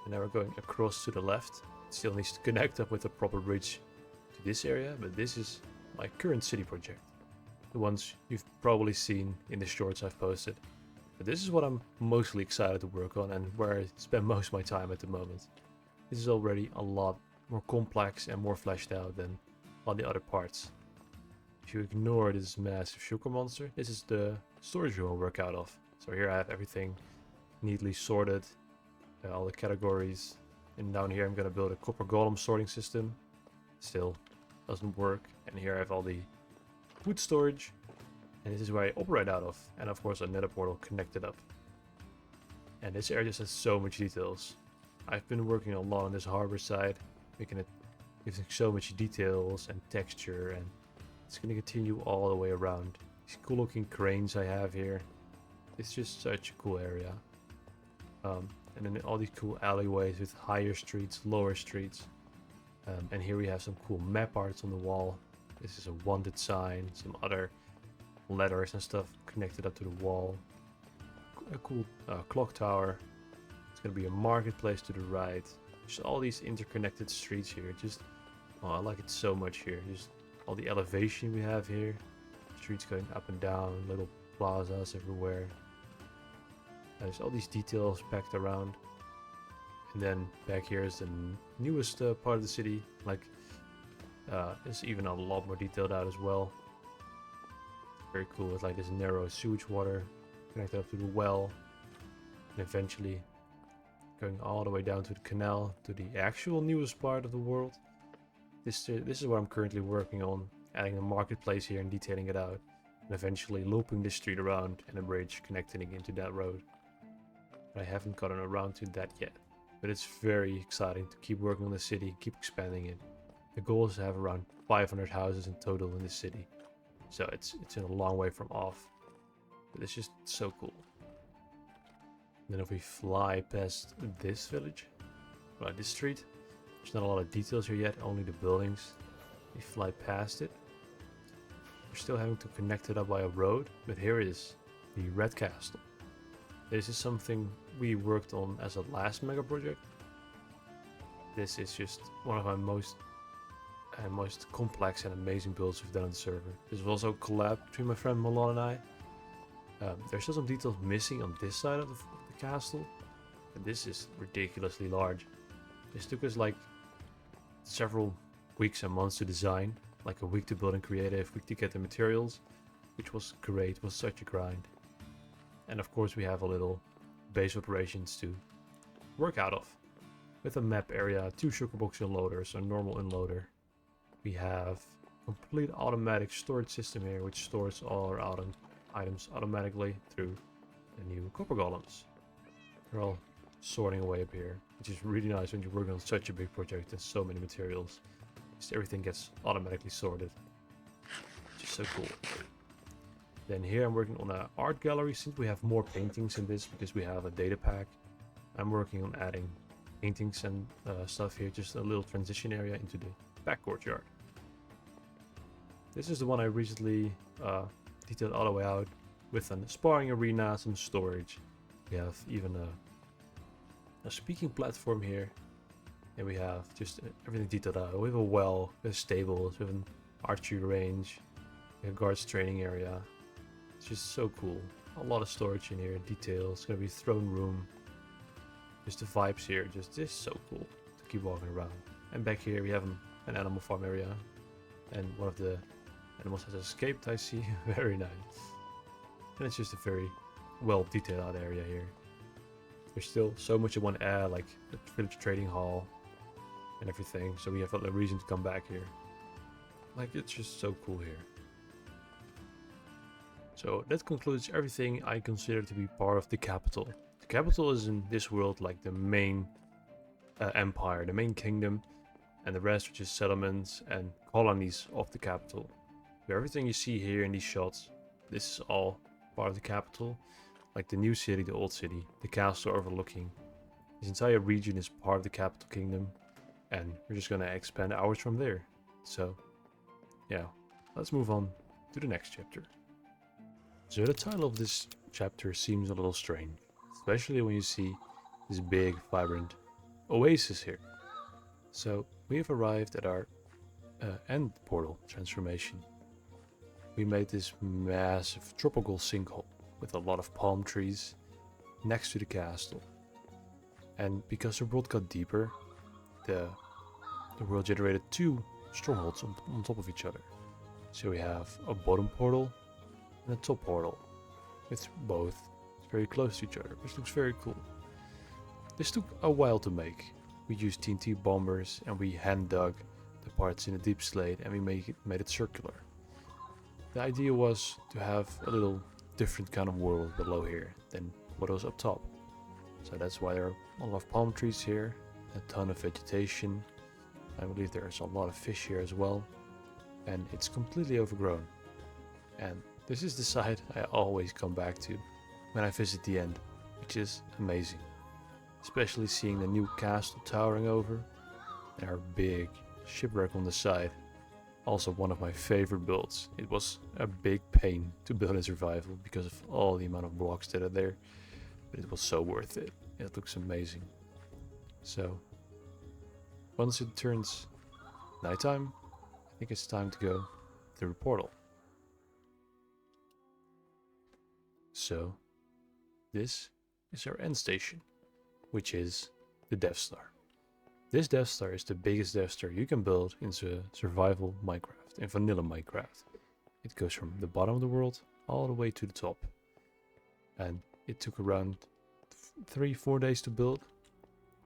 and now we're going across to the left. It still needs to connect up with a proper bridge to this area, but this is my current city project. The ones you've probably seen in the shorts I've posted. But this is what I'm mostly excited to work on and where I spend most of my time at the moment. This is already a lot more complex and more fleshed out than all the other parts. If you ignore this massive sugar monster, this is the storage room I work out of. So here I have everything neatly sorted, all the categories, and down here I'm going to build a copper golem sorting system. Still doesn't work. And here I have all the wood storage, and this is where I operate out of, and of course a nether portal connected up. And this area just has so much details. I've been working a lot on this harbor side, making it giving so much details and texture, and it's going to continue all the way around. These cool looking cranes I have here, it's just such a cool area. And then all these cool alleyways with higher streets, lower streets. And here we have some cool map arts on the wall. This is a wanted sign, some other letters and stuff connected up to the wall. A cool clock tower. It's going to be a marketplace to the right. Just all these interconnected streets here. Just, oh, I like it so much here. Just all the elevation we have here. Streets going up and down, little plazas everywhere. There's all these details packed around. And then back here is the newest part of the city. Like, it's even a lot more detailed out as well. Very cool. It's like this narrow sewage water connected up to the well, and eventually going all the way down to the canal to the actual newest part of the world. This is what I'm currently working on, adding a marketplace here and detailing it out, and eventually looping this street around and a bridge connecting it into that road. But I haven't gotten around to that yet. But it's very exciting to keep working on the city, keep expanding it. The goal is to have around 500 houses in total in this city. So it's in a long way from off. But it's just so cool. Then if we fly past this village, right, this street, there's not a lot of details here yet, only the buildings. We fly past it. We're still having to connect it up by a road, but here is the Red Castle. This is something we worked on as a last mega project. This is just one of my most complex and amazing builds we've done on the server. This was also a collab between my friend Milan and I. There's still some details missing on this side of the castle, and this is ridiculously large. This took us like several weeks and months to design, like a week to build and create, a week to get the materials, which was great. It was such a grind. And of course we have a little base operations to work out of, with a map area, 2 sugarbox unloaders, a normal unloader. We have complete automatic storage system here, which stores all our items automatically through the new copper golems. They're all sorting away up here, which is really nice when you're working on such a big project and so many materials. Just everything gets automatically sorted, which is so cool. Then here I'm working on an art gallery, since we have more paintings in this because we have a data pack. I'm working on adding paintings and stuff here, just a little transition area into the back courtyard. This is the one I recently detailed all the way out. with a sparring arena, some storage. We have even a speaking platform here. And we have just everything detailed out. We have a well, we have stables, we have an archery range, we have a guards training area. It's just so cool. A lot of storage in here, detail. It's gonna be throne room. Just the vibes here, just so cool to keep walking around. And back here we have an animal farm area. And one of the animals has escaped, I see. Very nice. And it's just a very well detailed out area here. There's still so much I want to add, like the village trading hall and everything, so we have a reason to come back here. Like, it's just so cool here. So that concludes everything I consider to be part of the capital. The capital is in this world like the main empire, the main kingdom, and the rest are just settlements and colonies of the capital. So everything you see here in these shots, this is all part of the capital, like the new city, the old city, the castle overlooking. This entire region is part of the capital kingdom, and we're just gonna expand ours from there. So yeah, let's move on to the next chapter. So the title of this chapter seems a little strange, especially when you see this big vibrant oasis here. So we have arrived at our end portal transformation. We made this massive tropical sinkhole with a lot of palm trees next to the castle. And because the world got deeper, the world generated two strongholds on top of each other. So we have a bottom portal and a top portal, with both very close to each other, which looks very cool. This took a while to make. We used TNT bombers and we hand dug the parts in a deep slate and we made it circular. The idea was to have a little different kind of world below here than what was up top. So that's why there are a lot of palm trees here, a ton of vegetation. I believe there's a lot of fish here as well, and it's completely overgrown. And this is the side I always come back to when I visit the end, which is amazing. Especially seeing the new castle towering over and our big shipwreck on the side. Also one of my favorite builds. It was a big pain to build in survival because of all the amount of blocks that are there, but it was so worth it. It looks amazing. So once it turns nighttime, I think it's time to go through the portal. So this is our end station, which is the Death Star. This Death Star is the biggest Death Star you can build in survival Minecraft, in vanilla Minecraft. It goes from the bottom of the world all the way to the top. And it took around 3-4 days to build.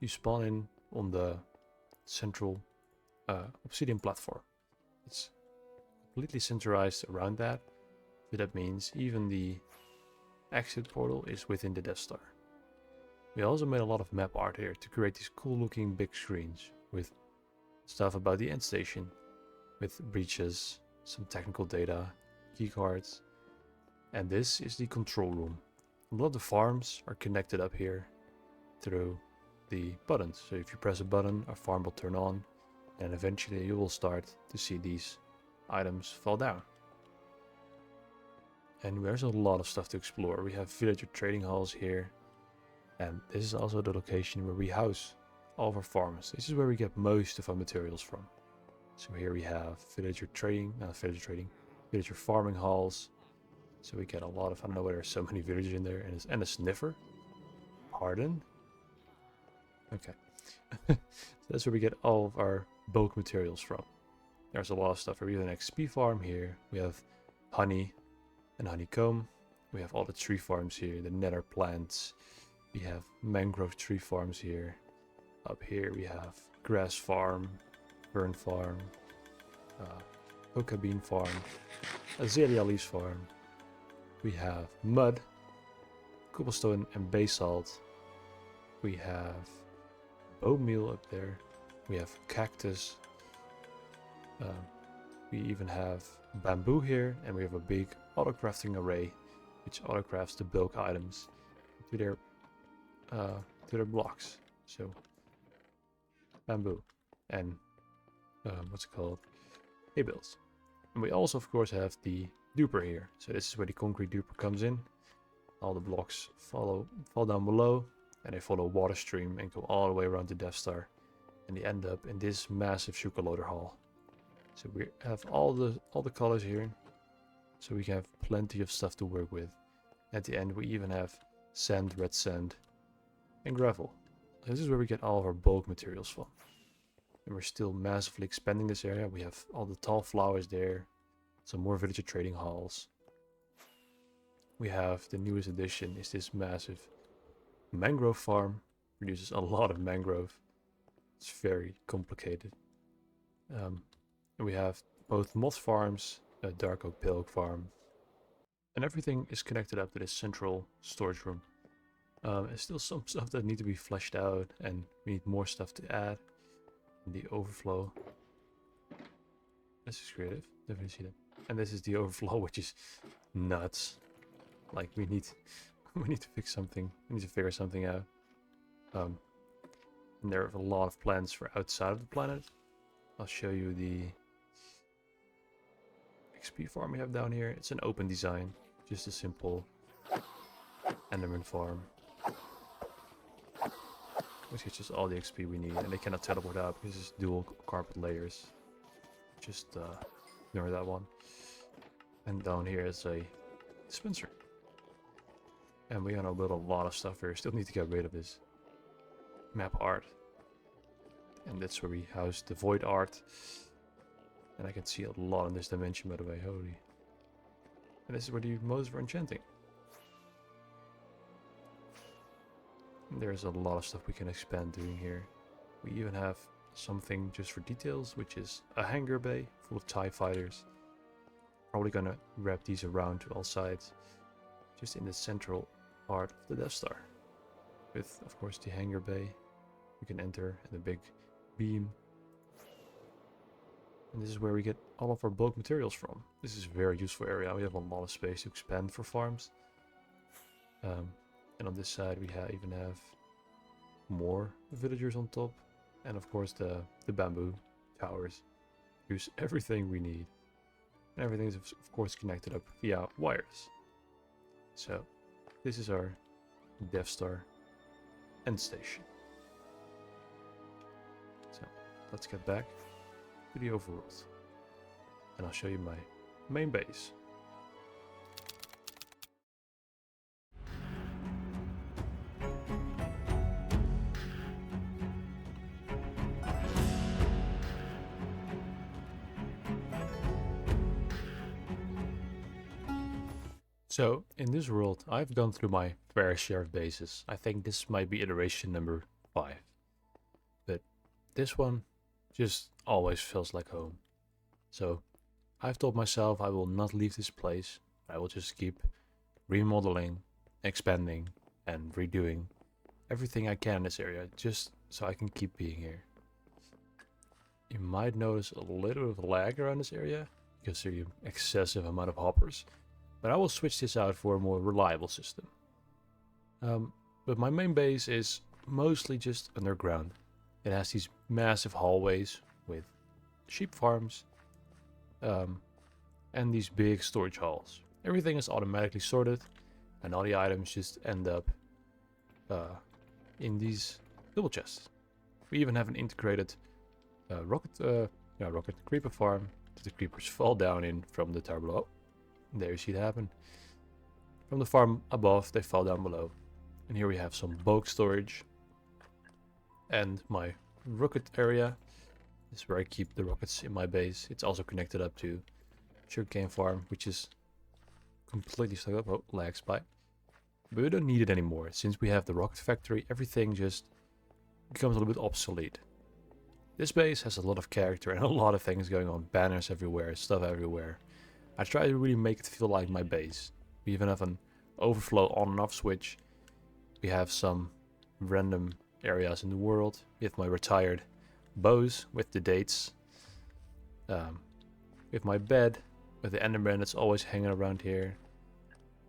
You spawn in on the central obsidian platform. It's completely centralized around that, but that means even the exit portal is within the Death Star. We also made a lot of map art here to create these cool looking big screens with stuff about the end station, with breaches, some technical data, keycards, and this is the control room. A lot of the farms are connected up here through the buttons. So if you press a button, a farm will turn on, and eventually you will start to see these items fall down. And there's a lot of stuff to explore. We have villager trading halls here, and this is also the location where we house all of our farms. This is where we get most of our materials from. So here we have villager farming halls. So we get a lot of, I don't know why there's so many villagers in there, and a sniffer. Pardon? Okay. So that's where we get all of our bulk materials from. There's a lot of stuff. We have an XP farm here. We have honey and honeycomb. We have all the tree farms here, the nether plants. We have mangrove tree farms here. Up here we have grass farm, fern farm, coca bean farm, azalea leaves farm. We have mud, cobblestone and basalt. We have bone meal up there. We have cactus. We even have bamboo here, and we have a big auto crafting array, which auto crafts the bulk items to their blocks. So bamboo and what's it called, hay bales. And we also of course have the duper here. So this is where the concrete duper comes in. All the blocks fall down below, and they follow a water stream and go all the way around the Death Star, and they end up in this massive sugar loader hall. So we have all the colors here, so we have plenty of stuff to work with. At the end, we even have sand, red sand, and gravel. This is where we get all of our bulk materials from. And we're still massively expanding this area. We have all the tall flowers there, some more villager trading halls. We have the newest addition is this massive mangrove farm. Produces a lot of mangrove. It's very complicated. And we have both moth farms, a dark oak pale oak farm, and everything is connected up to this central storage room. There's still some stuff that need to be fleshed out, and we need more stuff to add. The overflow. This is creative. Definitely see that. And this is the overflow, which is nuts. Like we need to fix something. We need to figure something out. And there are a lot of plans for outside of the planet. I'll show you the XP farm we have down here. It's an open design, just a simple Enderman farm, which gets us all the XP we need, and they cannot teleport out because it's dual carpet layers. Just ignore that one. And down here is a dispenser. And we're gonna build a lot of stuff here. Still need to get rid of this map art. And that's where we house the void art. And I can see a lot in this dimension, by the way. Holy. And this is where the modes for enchanting. And there's a lot of stuff we can expand doing here. We even have something just for details, which is a hangar bay full of TIE fighters. Probably gonna wrap these around to all sides, just in the central part of the Death Star. With, of course, the hangar bay we can enter, and the big beam. And this is where we get all of our bulk materials from. This is a very useful area. We have a lot of space to expand for farms. And on this side we even have more villagers on top. And of course the bamboo towers use everything we need. And everything is of course connected up via wires. So this is our Death Star end station. So let's get back to the overworld, and I'll show you my main base. So in this world, I've gone through my fair share of bases. I think this might be iteration number 5, but this one just always feels like home. So I've told myself I will not leave this place. I will just keep remodeling, expanding, and redoing everything I can in this area, just so I can keep being here. You might notice a little bit of lag around this area because of the excessive amount of hoppers, but I will switch this out for a more reliable system. But my main base is mostly just underground. It has these massive hallways with sheep farms, and these big storage halls. Everything is automatically sorted, and all the items just end up in these double chests. We even have an integrated rocket creeper farm that the creepers fall down in from the tower below. There you see it happen. From the farm above, they fall down below. And here we have some bulk storage. And my rocket area is where I keep the rockets in my base. It's also connected up to sugarcane farm, which is completely stuck up. Oh, lag spike. But we don't need it anymore. Since we have the rocket factory, everything just becomes a little bit obsolete. This base has a lot of character and a lot of things going on. Banners everywhere, stuff everywhere. I try to really make it feel like my base. We even have an overflow on and off switch. We have some random areas in the world. We have my retired bows with the dates. With my bed, with the Enderman that's always hanging around here.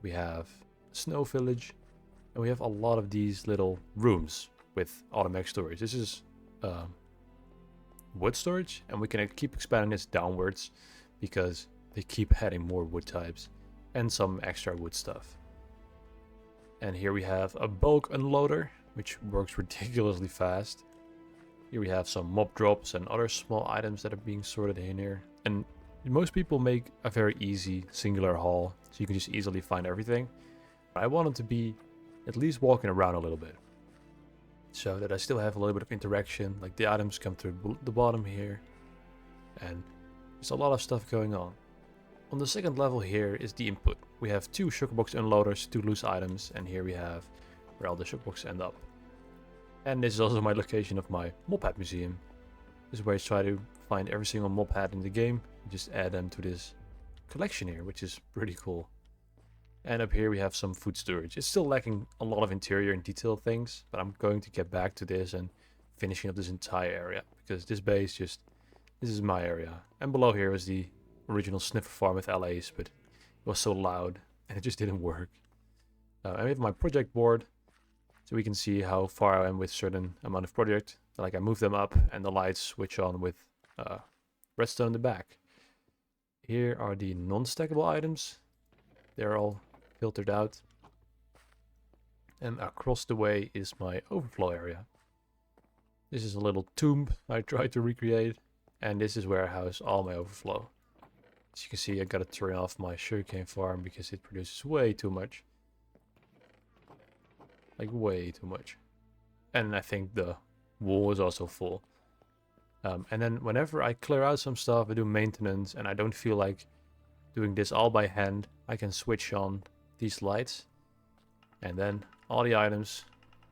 We have a snow village. And we have a lot of these little rooms with automatic storage. This is wood storage, and we can keep expanding this downwards because they keep adding more wood types and some extra wood stuff. And here we have a bulk unloader, which works ridiculously fast. Here we have some mob drops and other small items that are being sorted in here. And most people make a very easy singular haul, so you can just easily find everything. I want it to be at least walking around a little bit, so that I still have a little bit of interaction, like the items come through the bottom here, and there's a lot of stuff going on. On the second level here is the input. We have 2 sugarbox unloaders, 2 loose items, and here we have where all the sugarboxes end up. And this is also my location of my mob hat museum. This is where I try to find every single mob hat in the game and just add them to this collection here, which is pretty cool. And up here we have some food storage. It's still lacking a lot of interior and detail things, but I'm going to get back to this and finishing up this entire area, because this base this is my area. And below here is the original sniffer farm with LAs, but it was so loud and it just didn't work. And we have my project board, so we can see how far I am with certain amount of project. Like I move them up and the lights switch on with redstone in the back. Here are the non-stackable items. They're all filtered out. And across the way is my overflow area. This is a little tomb I tried to recreate, and this is where I house all my overflow. As you can see, I gotta turn off my sugarcane farm because it produces way too much. Like way too much. And I think the wall is also full. And then whenever I clear out some stuff, I do maintenance, and I don't feel like doing this all by hand, I can switch on these lights, and then all the items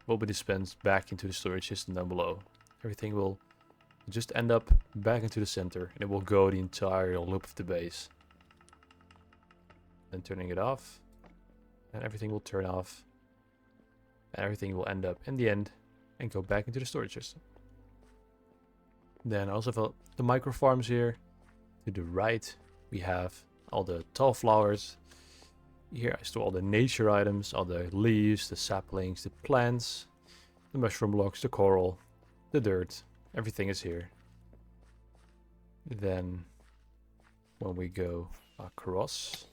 will be dispensed back into the storage system down below. Everything will just end up back into the center, and it will go the entire loop of the base. Then turning it off, and everything will turn off, and everything will end up in the end and go back into the storage system. Then I also have the micro farms here. To the right we have all the tall flowers. Here I store all the nature items, all the leaves, the saplings, the plants, the mushroom blocks, the coral, the dirt. Everything is here. Then when we go across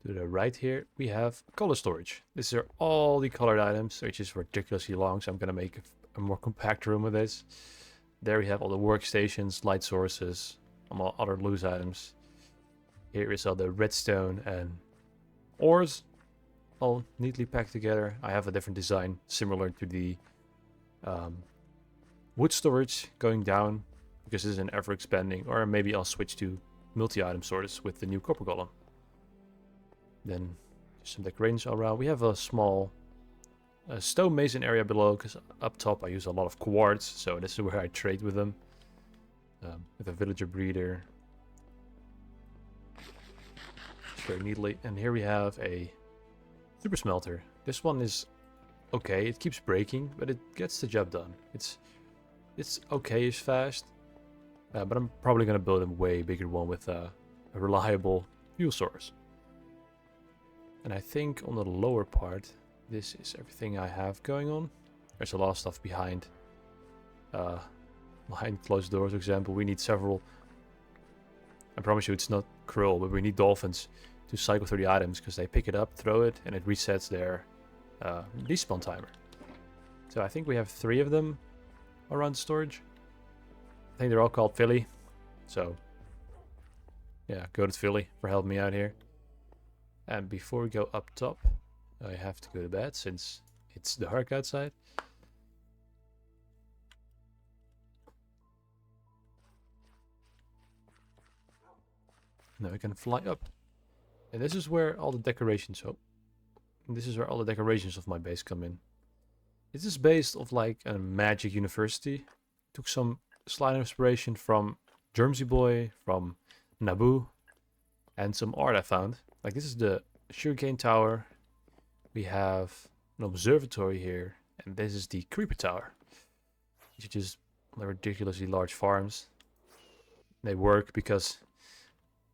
to the right here, we have color storage. These are all the colored items, which is ridiculously long, so I'm gonna make a more compact room with this. There we have all the workstations, light sources, all other loose items. Here is all the redstone and ores, all neatly packed together. I have a different design similar to the wood storage going down, because this is an ever expanding, or maybe I'll switch to multi-item storage with the new copper golem. Then some decorations all around. We have a small stone mason area below, because up top I use a lot of quartz, so this is where I trade with them. With a villager breeder. Very neatly. And here we have a super smelter. This one is okay, it keeps breaking, but it gets the job done. It's okay-ish fast, but I'm probably gonna build a way bigger one with a reliable fuel source. And I think on the lower part, this is everything I have going on. There's a lot of stuff behind closed doors, for example. We need several, I promise you it's not krill, but we need dolphins to cycle through the items, because they pick it up, throw it, and it resets their respawn timer. So I think we have 3 of them around storage. I think they're all called Philly. So yeah, go to Philly for helping me out here. And before we go up top, I have to go to bed since it's dark outside. Now we can fly up. And this is where all the decorations this is where all the decorations of my base come in. This is based off like a magic university. Took some slight inspiration from Germsy Boy, from Naboo, and some art I found. Like this is the sugarcane tower. We have an observatory here, and this is the creeper tower. These are just ridiculously large farms. They work because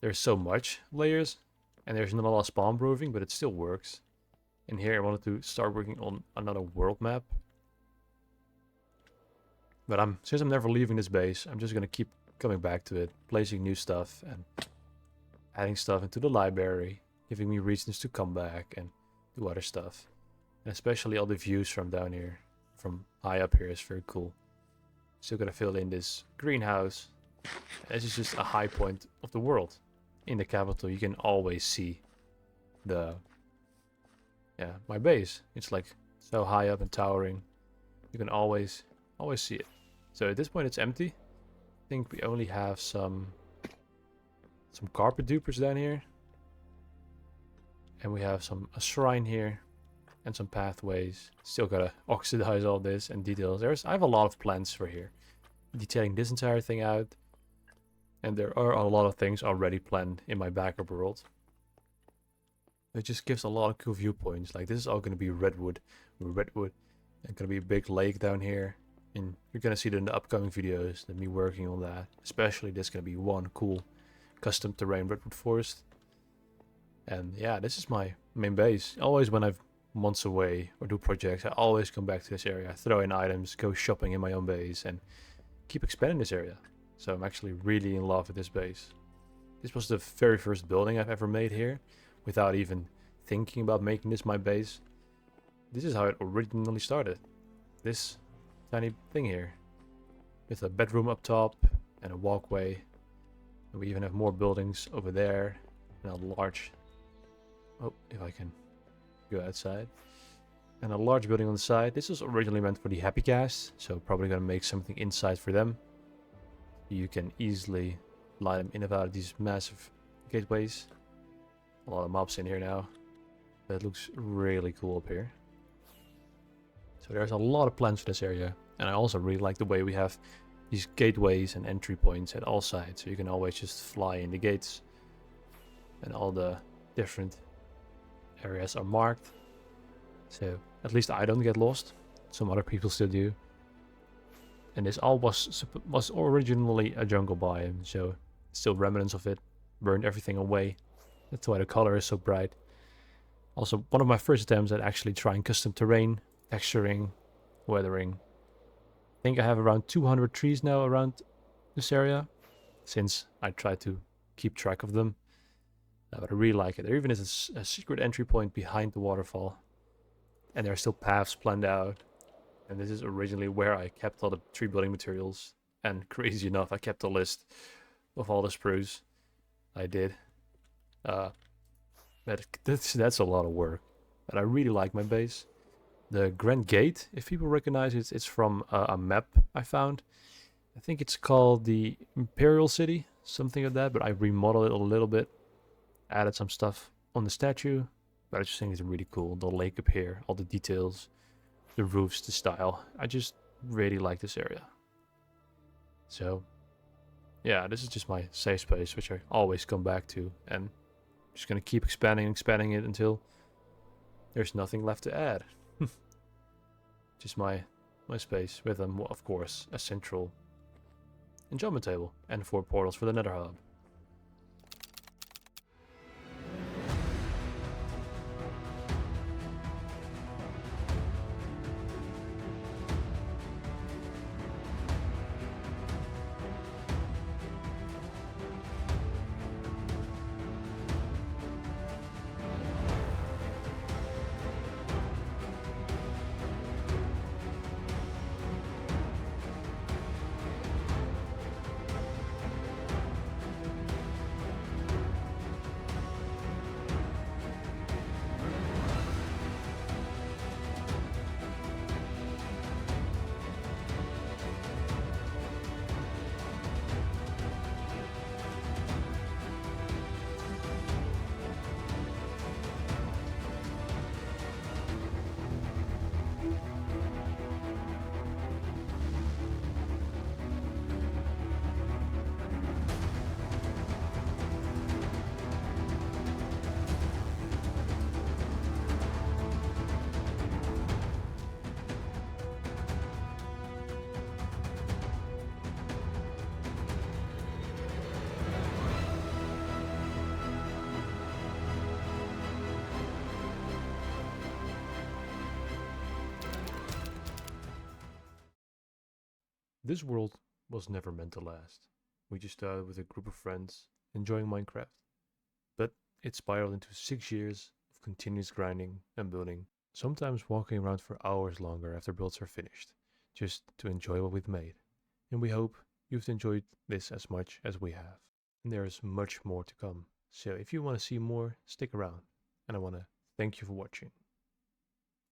there's so much layers, and there's not a lot of spawn proofing, but it still works. In here I wanted to start working on another world map. But since I'm never leaving this base, I'm just gonna keep coming back to it, placing new stuff, and adding stuff into the library, giving me reasons to come back and do other stuff. And especially all the views from down here, from high up here, is very cool. Still gotta fill in this greenhouse. This is just a high point of the world. In the capital, you can always see my base. It's like so high up and towering. You can always see it. So at this point, it's empty. I think we only have some carpet dupers down here, and we have a shrine here, and some pathways. Still gotta oxidize all this and details. I have a lot of plans for here, detailing this entire thing out, and there are a lot of things already planned in my backup world. It just gives a lot of cool viewpoints. Like this is all gonna be redwood, and gonna be a big lake down here. And you're gonna see it in the upcoming videos, me working on that. Especially this is gonna be one cool custom terrain redwood forest. And yeah, this is my main base. Always when I've months away or do projects, I always come back to this area, throw in items, go shopping in my own base, and keep expanding this area. So I'm actually really in love with this base. This was the very first building I've ever made here, without even thinking about making this my base. This is how it originally started. This tiny thing here, with a bedroom up top and a walkway. And we even have more buildings over there, and a large, oh, if I can go outside, and a large building on the side. This was originally meant for the happy cast, so probably gonna make something inside for them. You can easily line them in and out of these massive gateways. A lot of mobs in here now. That looks really cool up here. So there's a lot of plans for this area. And I also really like the way we have these gateways and entry points at all sides. So you can always just fly in the gates. And all the different areas are marked. So at least I don't get lost. Some other people still do. And this all was originally a jungle biome. So still remnants of it. Burned everything away. That's why the color is so bright. Also, one of my first attempts at actually trying custom terrain, texturing, weathering. I think I have around 200 trees now around this area, since I try to keep track of them. But I really like it. There even is a secret entry point behind the waterfall. And there are still paths planned out. And this is originally where I kept all the tree building materials. And crazy enough, I kept a list of all the spruce I did. That's a lot of work. But I really like my base. The Grand Gate, if people recognize it, it's from a map I found. I think it's called the Imperial City, something like that. But I remodeled it a little bit. Added some stuff on the statue. But I just think it's really cool. The lake up here, all the details, the roofs, the style. I just really like this area. So, yeah, this is just my safe space, which I always come back to. And I'm just going to keep expanding it until there's nothing left to add. Just my space with, of course, a central enchantment table and 4 portals for the Nether Hub. This world was never meant to last. We just started with a group of friends, enjoying Minecraft. it spiraled into 6 years of continuous grinding and building, sometimes walking around for hours longer after builds are finished, just to enjoy what we've made. And we hope you've enjoyed this as much as we have. And there is much more to come. So if you want to see more, stick around. And I want to thank you for watching.